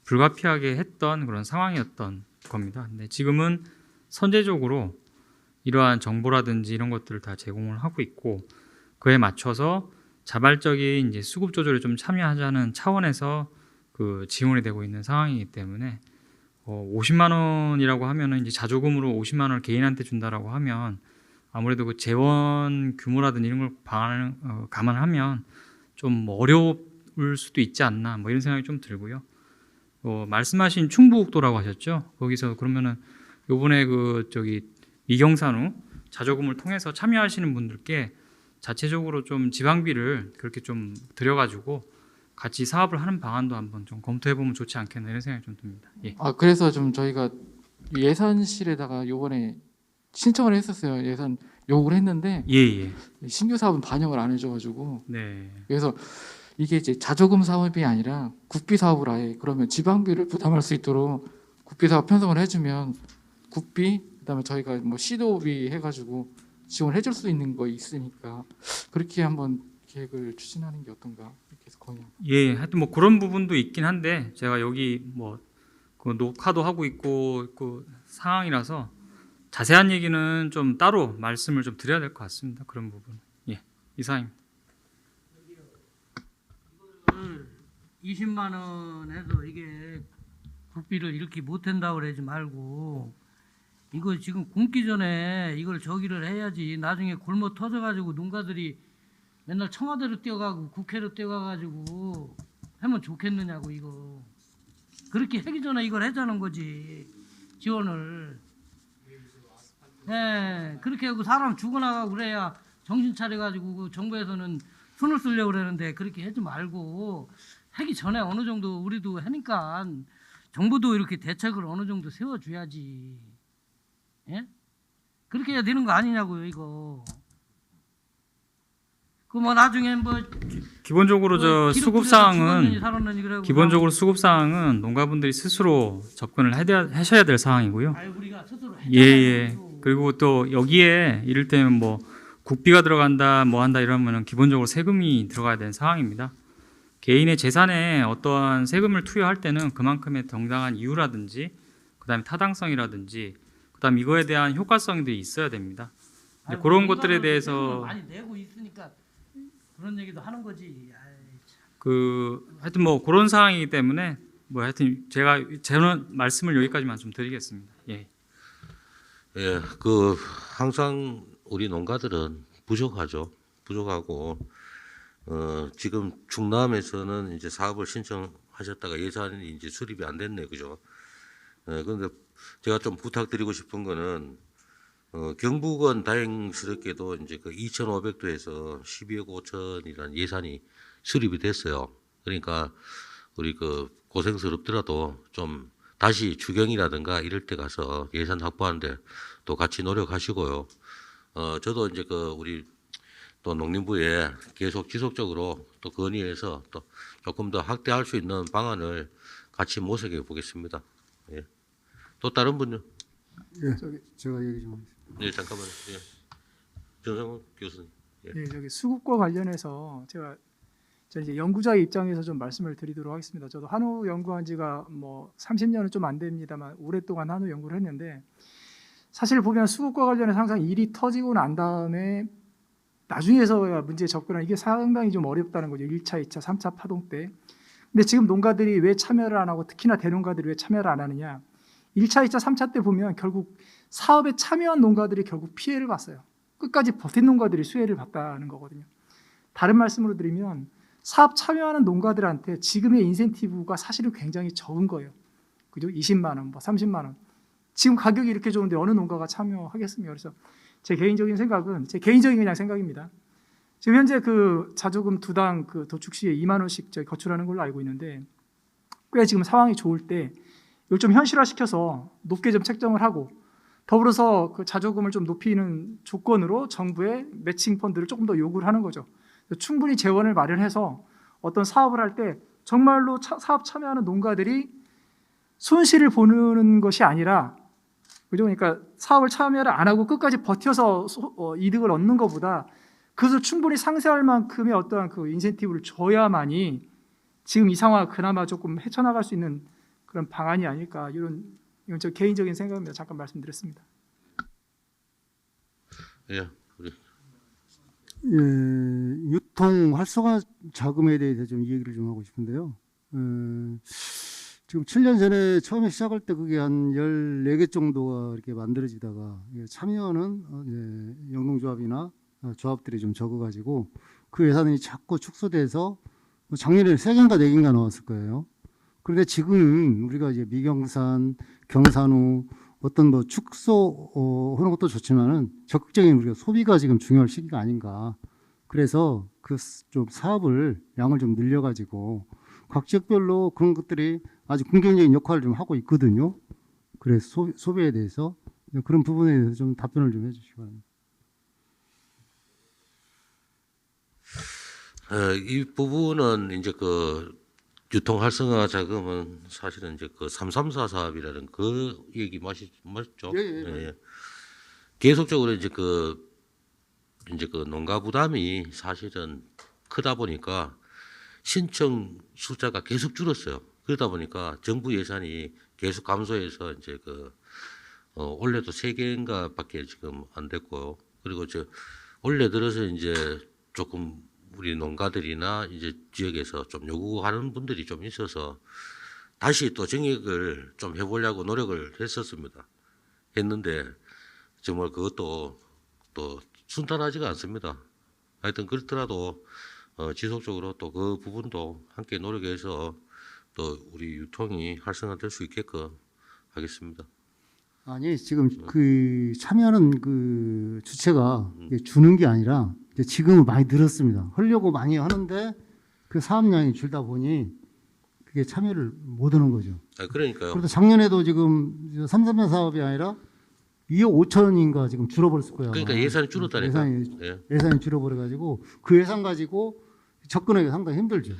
불가피하게 했던 그런 상황이었던 겁니다. 근데 지금은 선제적으로 이러한 정보라든지 이런 것들을 다 제공을 하고 있고, 그에 맞춰서 자발적인 이제 수급 조절에 좀 참여하자는 차원에서 그 지원이 되고 있는 상황이기 때문에 50만 원이라고 하면은 이제 자조금으로 50만 원을 개인한테 준다라고 하면 아무래도 그 재원 규모라든지 이런 걸 감안하면 좀 어려울 수도 있지 않나 뭐 이런 생각이 좀 들고요. 말씀하신 충북도라고 하셨죠? 거기서 그러면은 요번에 그 저기 미경산후 자조금을 통해서 참여하시는 분들께 자체적으로 좀 지방비를 그렇게 좀 들여가지고 같이 사업을 하는 방안도 한번 좀 검토해 보면 좋지 않겠나 이런 생각이 좀 듭니다. 예. 그래서 좀 저희가 예산실에다가 요번에 신청을 했었어요. 예산 요구를 했는데 예. 신규 사업은 반영을 안 해줘가지고 네. 그래서 이게 이제 자조금 사업이 아니라 국비 사업을 아예 그러면 지방비를 부담할 수 있도록 국비 사업 편성을 해주면 국비 그다음에 저희가 뭐 시도비 해가지고 지원을 해줄 수 있는 거 있으니까 그렇게 한번 계획을 추진하는 게 어떤가 이렇게 해서 건의. 예, 하여튼 뭐 그런 부분도 있긴 한데 제가 여기 뭐 그 녹화도 하고 있고 그 상황이라서 자세한 얘기는 좀 따로 말씀을 좀 드려야 될 것 같습니다. 그런 부분. 예, 이상입니다. 20만 원 해서 이게 국비를 이렇게 못 한다고 그러지 말고 이거 지금 굶기 전에 이걸 저기를 해야지. 나중에 굶어 터져가지고 농가들이 맨날 청와대로 뛰어가고 국회로 뛰어가가지고 하면 좋겠느냐고. 이거 그렇게 하기 전에 이걸 하자는 거지, 지원을. 네, 그렇게 하고 사람 죽어나가고 그래야 정신 차려가지고 그 정부에서는 손을 쓰려고 그러는데 그렇게 하지 말고 하기 전에 어느 정도 우리도 하니까 정부도 이렇게 대책을 어느 정도 세워줘야지. 예? 그렇게 해야 되는 거 아니냐고요, 이거. 그 뭐 나중에 뭐 기본적으로 저 수급 사항은 기본적으로 수급 사항은 농가분들이 스스로 접근을 하셔야 될 상황이고요. 우리가 스스로 예. 그리고 또 여기에 이를테면 뭐 국비가 들어간다 뭐 한다 이러면은 기본적으로 세금이 들어가야 되는 상황입니다. 개인의 재산에 어떠한 세금을 투여할 때는 그만큼의 정당한 이유라든지 그다음에 타당성이라든지 그다음 이거에 대한 효과성들이 있어야 됩니다. 그런 것들에 대해서 많이 내고 있으니까 그런 얘기도 하는 거지. 하여튼 뭐 그런 상황이기 때문에 뭐 하여튼 제가 저는 말씀을 여기까지만 좀 드리겠습니다. 예. 예, 항상 우리 농가들은 부족하고 지금 충남에서는 이제 사업을 신청하셨다가 예산이 이제 수립이 안 됐네, 그죠? 그런데 제가 좀 부탁드리고 싶은 거는 경북은 다행스럽게도 이제 그 2,500도에서 12억 5천이라는 예산이 수립이 됐어요. 그러니까 우리 고생스럽더라도 좀 다시 주경이라든가 이럴 때 가서 예산 확보하는데 또 같이 노력하시고요. 저도 이제 우리 또 농림부에 계속 지속적으로 또 건의해서 또 조금 더 확대할 수 있는 방안을 같이 모색해 보겠습니다. 예. 또 다른 분요? 예. 제가 얘기 좀 하겠습니다. 네, 잠깐만요. 예. 정상훈 교수님. 예. 네, 저기 수급과 관련해서 제가 이제 연구자의 입장에서 좀 말씀을 드리도록 하겠습니다. 저도 한우 연구한 지가 뭐 30년은 좀 안 됩니다만 오랫동안 한우 연구를 했는데 사실 보면 수급과 관련해서 항상 일이 터지고 난 다음에 나중에서야 문제에 접근하는 이게 상당히 좀 어렵다는 거죠. 1차, 2차, 3차 파동 때. 근데 지금 농가들이 왜 참여를 안 하고 특히나 대농가들이 왜 참여를 안 하느냐. 1차, 2차, 3차 때 보면 결국 사업에 참여한 농가들이 결국 피해를 봤어요. 끝까지 버틴 농가들이 수혜를 봤다는 거거든요. 다른 말씀으로 드리면 사업 참여하는 농가들한테 지금의 인센티브가 사실은 굉장히 적은 거예요. 그죠? 20만 원, 뭐 30만 원. 지금 가격이 이렇게 좋은데 어느 농가가 참여하겠습니까? 그래서 제 개인적인 생각은 제 개인적인 그냥 생각입니다. 지금 현재 그 자조금 두당 그 도축 시에 2만 원씩 저희 거출하는 걸로 알고 있는데 꽤 지금 상황이 좋을 때 이걸 좀 현실화시켜서 높게 좀 책정을 하고 더불어서 그 자조금을 좀 높이는 조건으로 정부의 매칭 펀드를 조금 더 요구를 하는 거죠. 충분히 재원을 마련해서 어떤 사업을 할 때 정말로 사업 참여하는 농가들이 손실을 보는 것이 아니라, 그죠? 그러니까 사업을 참여를 안 하고 끝까지 버텨서 이득을 얻는 것보다 그것을 충분히 상쇄할 만큼의 어떠한 그 인센티브를 줘야만이 지금 이 상황을 그나마 조금 헤쳐나갈 수 있는 그런 방안이 아닐까, 이건 저 개인적인 생각입니다. 잠깐 말씀드렸습니다. 예, 우리 예, 유통 활성화 자금에 대해서 좀 얘기를 좀 하고 싶은데요. 지금 7년 전에 처음에 시작할 때 그게 한 14개 정도가 이렇게 만들어지다가 참여하는 영농조합이나 조합들이 좀 적어가지고 그 예산이 자꾸 축소돼서 작년에 3개인가 4개인가 나왔을 거예요. 그런데 지금 우리가 이제 미경산, 경산우 어떤 뭐 축소 하는 것도 좋지만은 적극적인 우리가 소비가 지금 중요할 시기가 아닌가. 그래서 그 좀 사업을 양을 좀 늘려가지고 각 지역별로 그런 것들이 아주 긍정적인 역할을 좀 하고 있거든요. 그래서 소비에 대해서 그런 부분에 대해서 좀 답변을 좀 해주시기 바랍니다. 이 부분은 이제 그 유통 활성화 자금은 사실은 이제 그 334 사업이라는 그 얘기 맞죠? 예. 계속적으로 이제 그 농가 부담이 사실은 크다 보니까 신청 숫자가 계속 줄었어요. 그러다 보니까 정부 예산이 계속 감소해서 이제 올해도 3개인가밖에 지금 안 됐고요. 그리고 올해 들어서 이제 조금 우리 농가들이나 이제 지역에서 좀 요구하는 분들이 좀 있어서 다시 또 정액을 좀 해보려고 노력을 했는데 정말 그것도 또 순탄하지가 않습니다. 하여튼 그렇더라도 지속적으로 또 그 부분도 함께 노력해서 또 우리 유통이 활성화될 수 있게끔 하겠습니다. 아니 지금 그 참여하는 그 주체가 주는 게 아니라 지금은 많이 늘었습니다. 하려고 많이 하는데 그 사업량이 줄다 보니 그게 참여를 못 하는 거죠. 그러니까요. 그래서 작년에도 지금 334 사업이 아니라 2억 5천인가 지금 줄어버렸을 거예요. 그러니까 예산이 줄었다니까. 예산이 줄어버려가지고 그 예산 가지고 접근하기 상당히 힘들죠.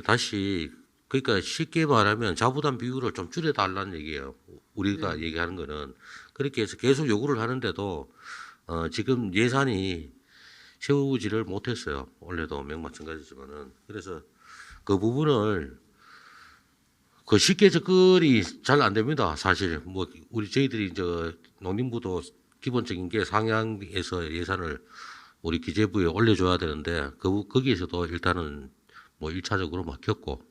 다시 그러니까 쉽게 말하면 자부담 비율을 좀 줄여달라는 얘기예요. 우리가 얘기하는 거는 그렇게 해서 계속 요구를 하는데도 지금 예산이 세우지를 못했어요. 원래도 마찬가지지만은. 그래서 그 부분을 쉽게 접근이 잘 안 됩니다. 사실 저희들이 농림부도 기본적인 게 상향에서 예산을 우리 기재부에 올려줘야 되는데 거기에서도 일단은 1차적으로 막혔고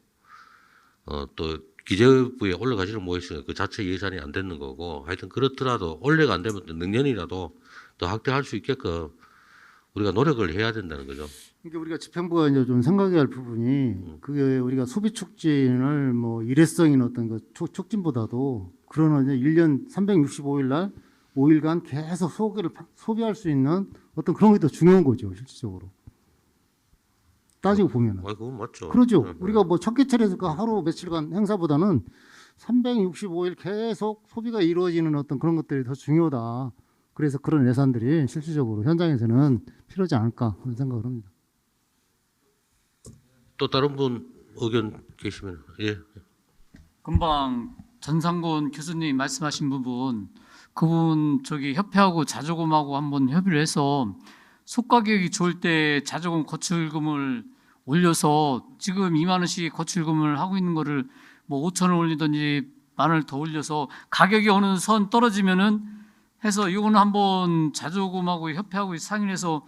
또 기재부에 올라가지를 못했으니까 그 자체 예산이 안 되는 거고 하여튼 그렇더라도 올해가 안 되면 내년이라도 더 확대할 수 있게끔 우리가 노력을 해야 된다는 거죠. 그러니까 우리가 집행부가 이제 좀 생각해야 할 부분이 그게 우리가 소비 촉진을 일회성인 어떤 그 촉진보다도 그런 1년 365일 날 5일간 계속 소비할 수 있는 어떤 그런 게 더 중요한 거죠, 실질적으로. 따지고 보면은. 그건 맞죠. 그러죠. 우리가 첫개철에서 그 하루 며칠간 행사보다는 365일 계속 소비가 이루어지는 어떤 그런 것들이 더 중요하다. 그래서 그런 예산들이 실질적으로 현장에서는 필요하지 않을까 하는 생각을 합니다. 또 다른 분 의견 계시면 예. 금방 전상곤 교수님 말씀하신 부분, 그분 협회하고 자조금하고 한번 협의를 해서 속가격이 좋을 때 자조금 거출금을 올려서 지금 2만 원씩 거출금을 하고 있는 거를 5천 원 올리든지 1만 원을 더 올려서 가격이 어느 선 떨어지면은 해서 이거는 한번 자조금하고 협회하고 상의해서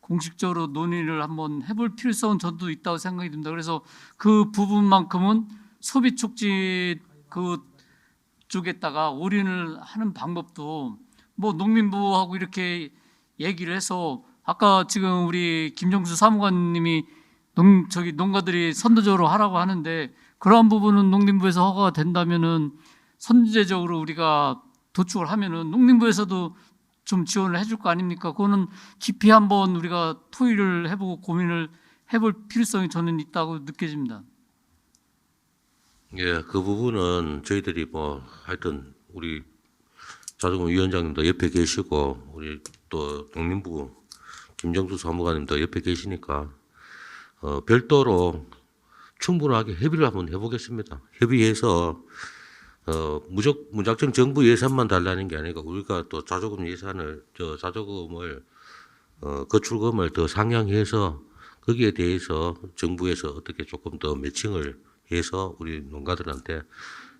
공식적으로 논의를 한번 해볼 필요성은 저도 있다고 생각이 듭니다. 그래서 그 부분만큼은 소비 촉진 그 쪽에다가 올인을 하는 방법도 농민부하고 이렇게 얘기를 해서 아까 지금 우리 김정수 사무관님이 농가들이 선도적으로 하라고 하는데 그러한 부분은 농림부에서 허가가 된다면은 선제적으로 우리가 도축을 하면은 농림부에서도 좀 지원을 해줄 거 아닙니까? 그거는 깊이 한번 우리가 토의를 해보고 고민을 해볼 필요성이 저는 있다고 느껴집니다. 예, 그 부분은 저희들이 뭐 하여튼 우리 자조금 위원장님도 옆에 계시고 우리 또 농림부 김정수 사무관님도 옆에 계시니까 별도로 충분하게 협의를 한번 해보겠습니다. 협의해서 무작정 정부 예산만 달라는 게 아니고 우리가 또 자조금 예산을 자조금을 거출금을 더 상향해서 거기에 대해서 정부에서 어떻게 조금 더 매칭을 해서 우리 농가들한테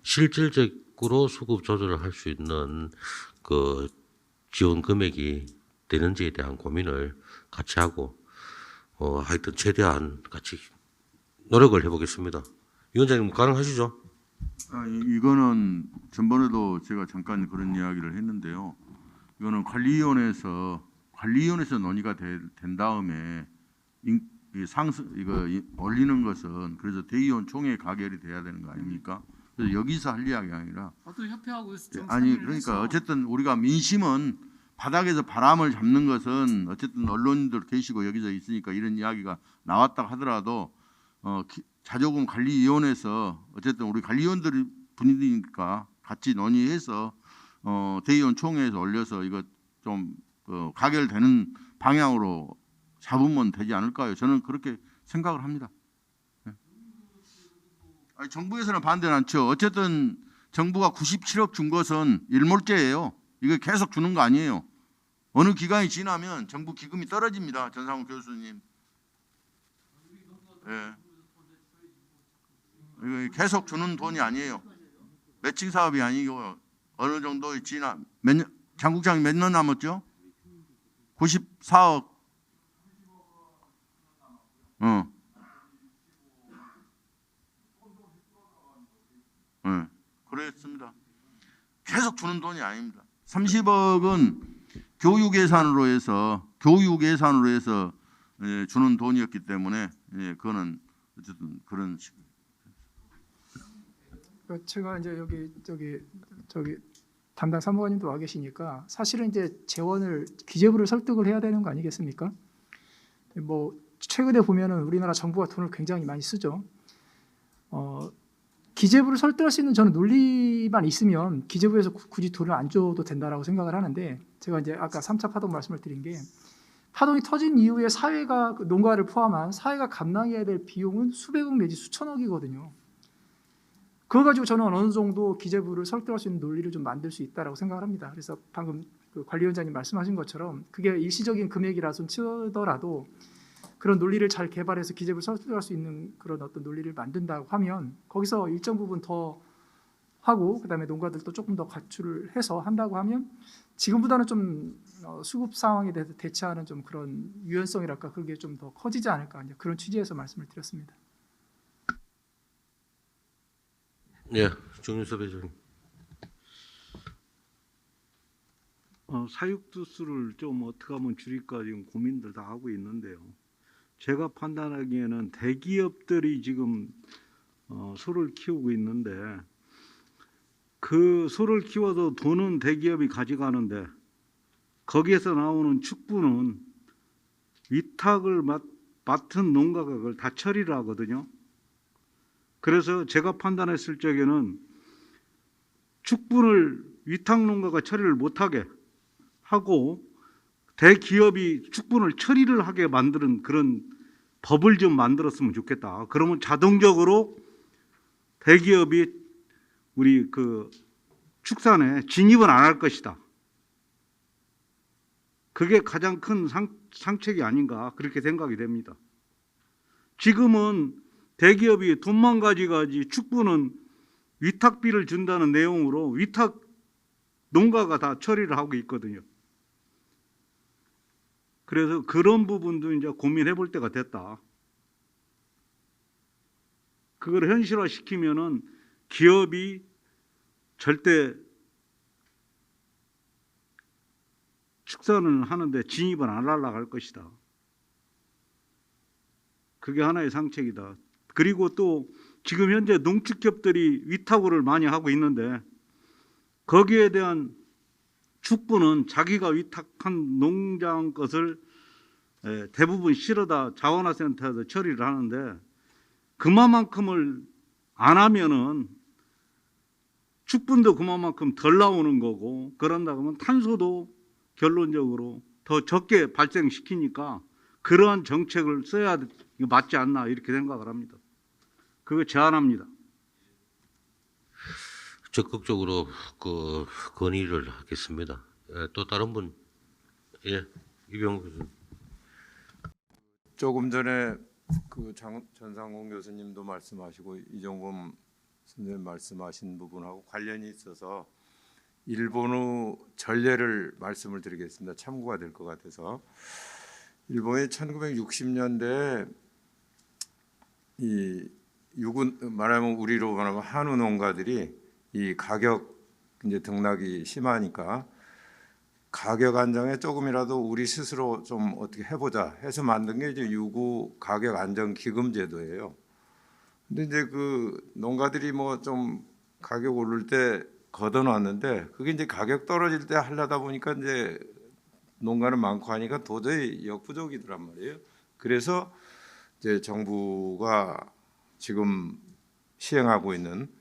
실질적으로 수급 조절을 할 수 있는 그 지원 금액이 되는지에 대한 고민을 같이 하고 하여튼 최대한 같이 노력을 해보겠습니다. 위원장님 가능하시죠? 이거는 전번에도 제가 잠깐 그런 이야기를 했는데요. 이거는 관리위원회에서 논의가 된 다음에 이거 올리는 것은 그래서 대의원 총회 가결이 돼야 되는 거 아닙니까? 그래서 여기서 할 이야기가 아니라 저도 협회하고 아니 그러니까 어쨌든 우리가 민심은 바닥에서 바람을 잡는 것은 어쨌든 언론인들 계시고 여기서 있으니까 이런 이야기가 나왔다 하더라도 자조금 관리위원회에서 어쨌든 우리 관리위원들 분위기니까 같이 논의해서 대의원 총회에서 올려서 이거 좀 가결되는 방향으로 잡으면 되지 않을까요? 저는 그렇게 생각을 합니다. 네. 아니, 정부에서는 반대는 않죠. 어쨌든 정부가 97억 준 것은 일몰제예요. 이거 계속 주는 거 아니에요. 어느 기간이 지나면 정부 기금이 떨어집니다. 전상훈 교수님. 예. 이거 계속 주는 돈이 아니에요. 매칭 사업이 아니고 어느 정도 지나 장국장이 몇 년 남았죠? 94억. 그랬습니다. 계속 주는 돈이 아닙니다. 30억은 교육 예산으로 해서 주는 돈이었기 때문에 그거는 어쨌든 그런 식. 제가 이제 저기 담당 사무관님도 와 계시니까 사실은 이제 재원을 기재부를 설득을 해야 되는 거 아니겠습니까? 뭐 최근에 보면은 우리나라 정부가 돈을 굉장히 많이 쓰죠. 기재부를 설득할 수 있는 저는 논리만 있으면 기재부에서 굳이 돈을 안 줘도 된다라고 생각을 하는데 제가 이제 아까 3차 파동 말씀을 드린 게 파동이 터진 이후에 사회가 농가를 포함한 사회가 감당해야 될 비용은 수백억 내지 수천억이거든요. 그거 가지고 저는 어느 정도 기재부를 설득할 수 있는 논리를 좀 만들 수 있다라고 생각을 합니다. 그래서 방금 그 관리위원장님 말씀하신 것처럼 그게 일시적인 금액이라서 치더라도 그런 논리를 잘 개발해서 기재부를 설득할 수 있는 그런 어떤 논리를 만든다고 하면 거기서 일정 부분 더 하고 그다음에 농가들도 조금 더 가출을 해서 한다고 하면 지금보다는 좀 수급 상황에 대해서 대처하는 좀 그런 유연성이랄까 그게 좀 더 커지지 않을까 이제 그런 취지에서 말씀을 드렸습니다. 네, 정윤섭 회장님. 사육두수를 좀 어떻게 하면 줄일까 지금 고민들 다 하고 있는데요. 제가 판단하기에는 대기업들이 지금 소를 키우고 있는데 그 소를 키워도 돈은 대기업이 가져가는데 거기에서 나오는 축부는 위탁을 맡은 농가가 그걸 다 처리를 하거든요. 그래서 제가 판단했을 적에는 축분을 위탁 농가가 처리를 못하게 하고 대기업이 축분을 처리를 하게 만드는 그런 법을 좀 만들었으면 좋겠다. 그러면 자동적으로 대기업이 우리 그 축산에 진입은 안 할 것이다. 그게 가장 큰 상책이 아닌가 그렇게 생각이 됩니다. 지금은 대기업이 돈만 가져가지 축부는 위탁비를 준다는 내용으로 위탁 농가가 다 처리를 하고 있거든요. 그래서 그런 부분도 이제 고민해 볼 때가 됐다. 그걸 현실화시키면은 기업이 절대 축산을 하는데 진입을 안 하려고 할 것이다. 그게 하나의 상책이다. 그리고 또 지금 현재 농축협들이 위탁을 많이 하고 있는데 거기에 대한 축부는 자기가 위탁한 농장 것을 대부분 실어다 자원화센터에서 처리를 하는데 그만큼을 안 하면은 축분도 그만큼 덜 나오는 거고, 그런다 그러면 탄소도 결론적으로 더 적게 발생시키니까 그러한 정책을 써야 맞지 않나 이렇게 생각을 합니다. 그거 제안합니다. 적극적으로 그 건의를 하겠습니다. 또 다른 분, 예, 이병우 교수님. 조금 전에 그 전상공 교수님도 말씀하시고 이종범 선생님 말씀하신 부분하고 관련이 있어서 일본의 전례를 말씀을 드리겠습니다. 참고가 될 것 같아서. 일본이 1960년대에 이 말하면 우리로 말하면 한우 농가들이 이 가격 이제 등락이 심하니까 가격 안정에 조금이라도 우리 스스로 좀 어떻게 해보자 해서 만든 게 이제 유구 가격 안정 기금 제도예요. 근데 이제 그 농가들이 뭐 좀 가격 오를 때 걷어놨는데 그게 이제 가격 떨어질 때 하려다 보니까 이제 농가는 많고 하니까 도저히 역부족이더란 말이에요. 그래서 이제 정부가 지금 시행하고 있는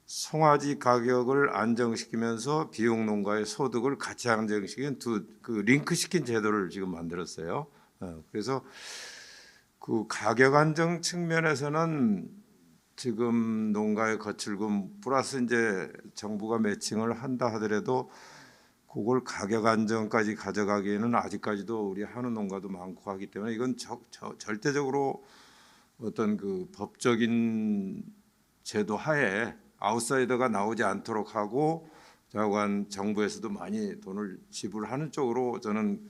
송아지 가격을 안정시키면서 비용농가의 소득을 같이 안정시킨 그 링크시킨 제도를 지금 만들었어요. 그래서 그 가격 안정 측면에서는 지금 농가의 거출금 플러스 이제 정부가 매칭을 한다 하더라도 그걸 가격 안정까지 가져가기에는 아직까지도 우리 한우 농가도 많고 하기 때문에 이건 절대적으로 어떤 그 법적인 제도 하에 아웃사이더가 나오지 않도록 하고 자관 정부에서도 많이 돈을 지불하는 쪽으로 저는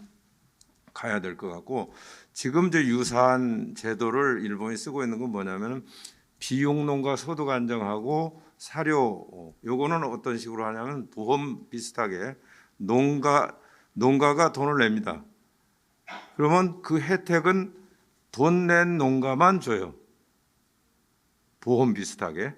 가야 될 것 같고, 지금 이제 유사한 제도를 일본이 쓰고 있는 건 뭐냐면은 비용농가 소득 안정하고 사료, 요거는 어떤 식으로 하냐면 보험 비슷하게 농가가 돈을 냅니다. 그러면 그 혜택은 돈 낸 농가만 줘요. 보험 비슷하게.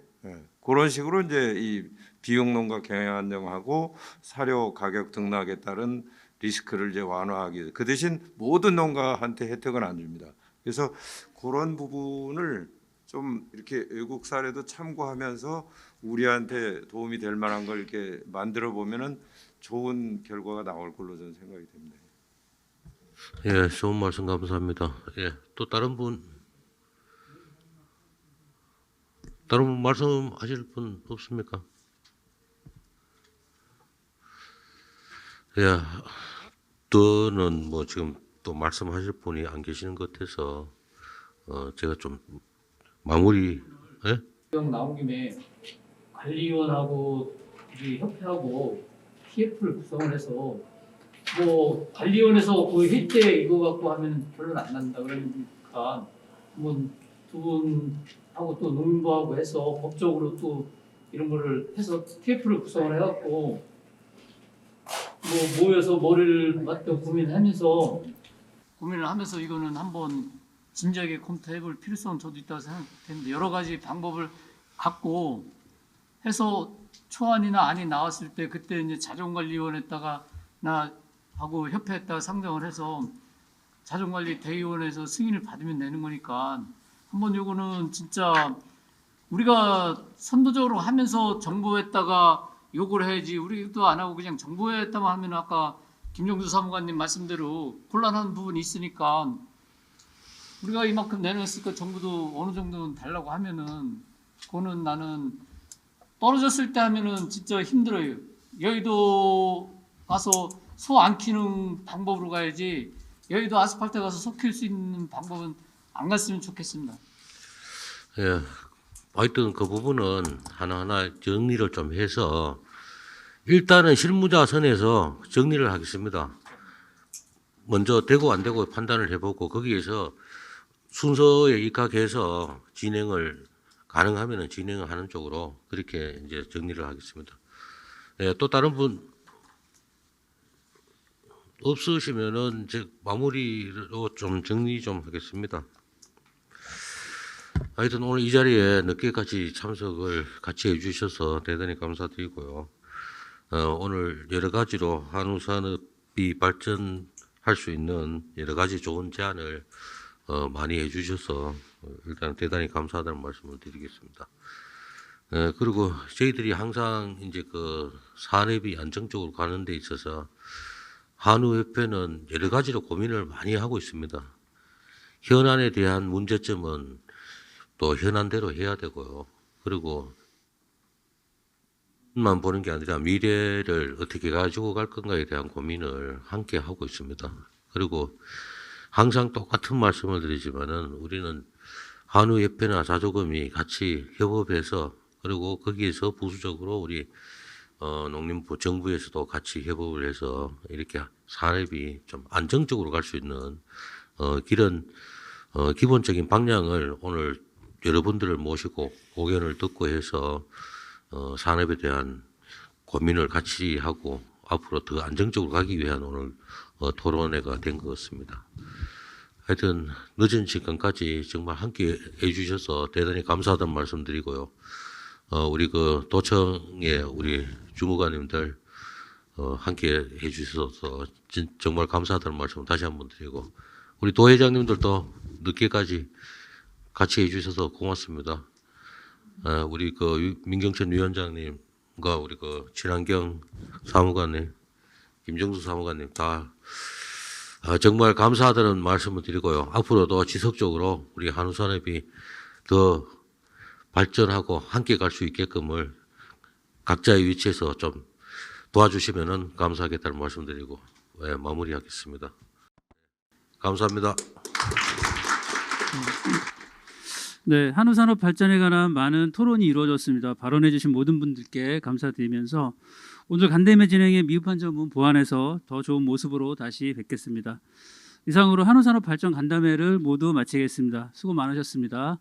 그런 식으로 이제 이 비용 농가 경영 안정하고 사료 가격 등락에 따른 리스크를 이제 완화하기 위해서 그 대신 모든 농가한테 혜택은 안 줍니다. 그래서 그런 부분을 좀 이렇게 외국 사례도 참고하면서 우리한테 도움이 될 만한 걸 이렇게 만들어 보면은 좋은 결과가 나올 걸로 저는 생각이 됩니다. 예, 좋은 말씀 감사합니다. 예, 또 다른 분 말씀하실 분 없습니까? 예, 또는 뭐 지금 또 말씀하실 분이 안 계시는 것 같아서 제가 좀 마무리. 예? 나온 김에 관리위원하고 우리 협회하고 TF를 구성을 해서 뭐 관리위원회에서 그 혜택 이거 갖고 하면 결론 안 난다 그러니까 한번 두 분하고 또 농부하고 해서 법적으로 또 이런 거를 해서 TF를 구성을 해갖고 뭐 모여서 머리를 맞대고 고민을 하면서 이거는 한번 진지하게 검토해볼 필요성은 저도 있다고 생각되는데, 여러 가지 방법을 갖고 해서 초안이나 안이 나왔을 때 그때 이제 자정관리위원회에다가 나 하고 협회에다가 상정을 해서 자정관리 대의원에서 승인을 받으면 내는 거니까 한번 요거는 진짜 우리가 선도적으로 하면서 정부에다가 요구를 해야지, 우리도 안 하고 그냥 정부에다가 하면 아까 김정주 사무관님 말씀대로 곤란한 부분이 있으니까 우리가 이만큼 내놨으니까 정부도 어느 정도는 달라고 하면은 그거는 나는 떨어졌을 때 하면은 진짜 힘들어요. 여의도 가서 소 안 키는 방법으로 가야지 여의도 아스팔트 가서 소 킬 수 있는 방법은 안 갔으면 좋겠습니다. 예, 하여튼 그 부분은 하나하나 정리를 좀 해서 일단은 실무자 선에서 정리를 하겠습니다. 먼저 되고 안 되고 판단을 해보고 거기에서 순서에 입각해서 진행을 가능하면 진행을 하는 쪽으로 그렇게 이제 정리를 하겠습니다. 예, 또 다른 분 없으시면은 이제 마무리로 좀 정리 좀 하겠습니다. 하여튼 오늘 이 자리에 늦게까지 참석을 같이 해주셔서 대단히 감사드리고요. 오늘 여러 가지로 한우 산업이 발전할 수 있는 여러 가지 좋은 제안을 많이 해주셔서 일단 대단히 감사하다는 말씀을 드리겠습니다. 그리고 저희들이 항상 이제 그 산업이 안정적으로 가는 데 있어서 한우협회는 여러 가지로 고민을 많이 하고 있습니다. 현안에 대한 문제점은 또 현안대로 해야 되고요. 그리고 만 보는 게 아니라 미래를 어떻게 가지고 갈 건가에 대한 고민을 함께 하고 있습니다. 그리고 항상 똑같은 말씀을 드리지만은 우리는 한우협회나 자조금이 같이 협업해서 그리고 거기에서 부수적으로 우리 농림부 정부에서도 같이 협업을 해서 이렇게 산업이 좀 안정적으로 갈 수 있는 이런 기본적인 방향을 오늘 여러분들을 모시고 고견을 듣고 해서 산업에 대한 고민을 같이 하고 앞으로 더 안정적으로 가기 위한 오늘 토론회가 된 것 같습니다. 하여튼 늦은 시간까지 정말 함께 해주셔서 대단히 감사하다는 말씀드리고요. 우리 그 도청의 우리 주무관님들 함께 해주셔서 정말 감사하다는 말씀 다시 한번 드리고 우리 도회장님들도 늦게까지 같이 해주셔서 고맙습니다. 우리 그 민경천 위원장님과 우리 그 친환경 사무관님, 김정수 사무관님 다 정말 감사하다는 말씀을 드리고요. 앞으로도 지속적으로 우리 한우산업이 더 발전하고 함께 갈 수 있게끔을 각자의 위치에서 좀 도와주시면은 감사하겠다는 말씀드리고 마무리하겠습니다. 감사합니다. 네, 한우산업 발전에 관한 많은 토론이 이루어졌습니다. 발언해 주신 모든 분들께 감사드리면서 오늘 간담회 진행에 미흡한 점은 보완해서 더 좋은 모습으로 다시 뵙겠습니다. 이상으로 한우산업 발전 간담회를 모두 마치겠습니다. 수고 많으셨습니다.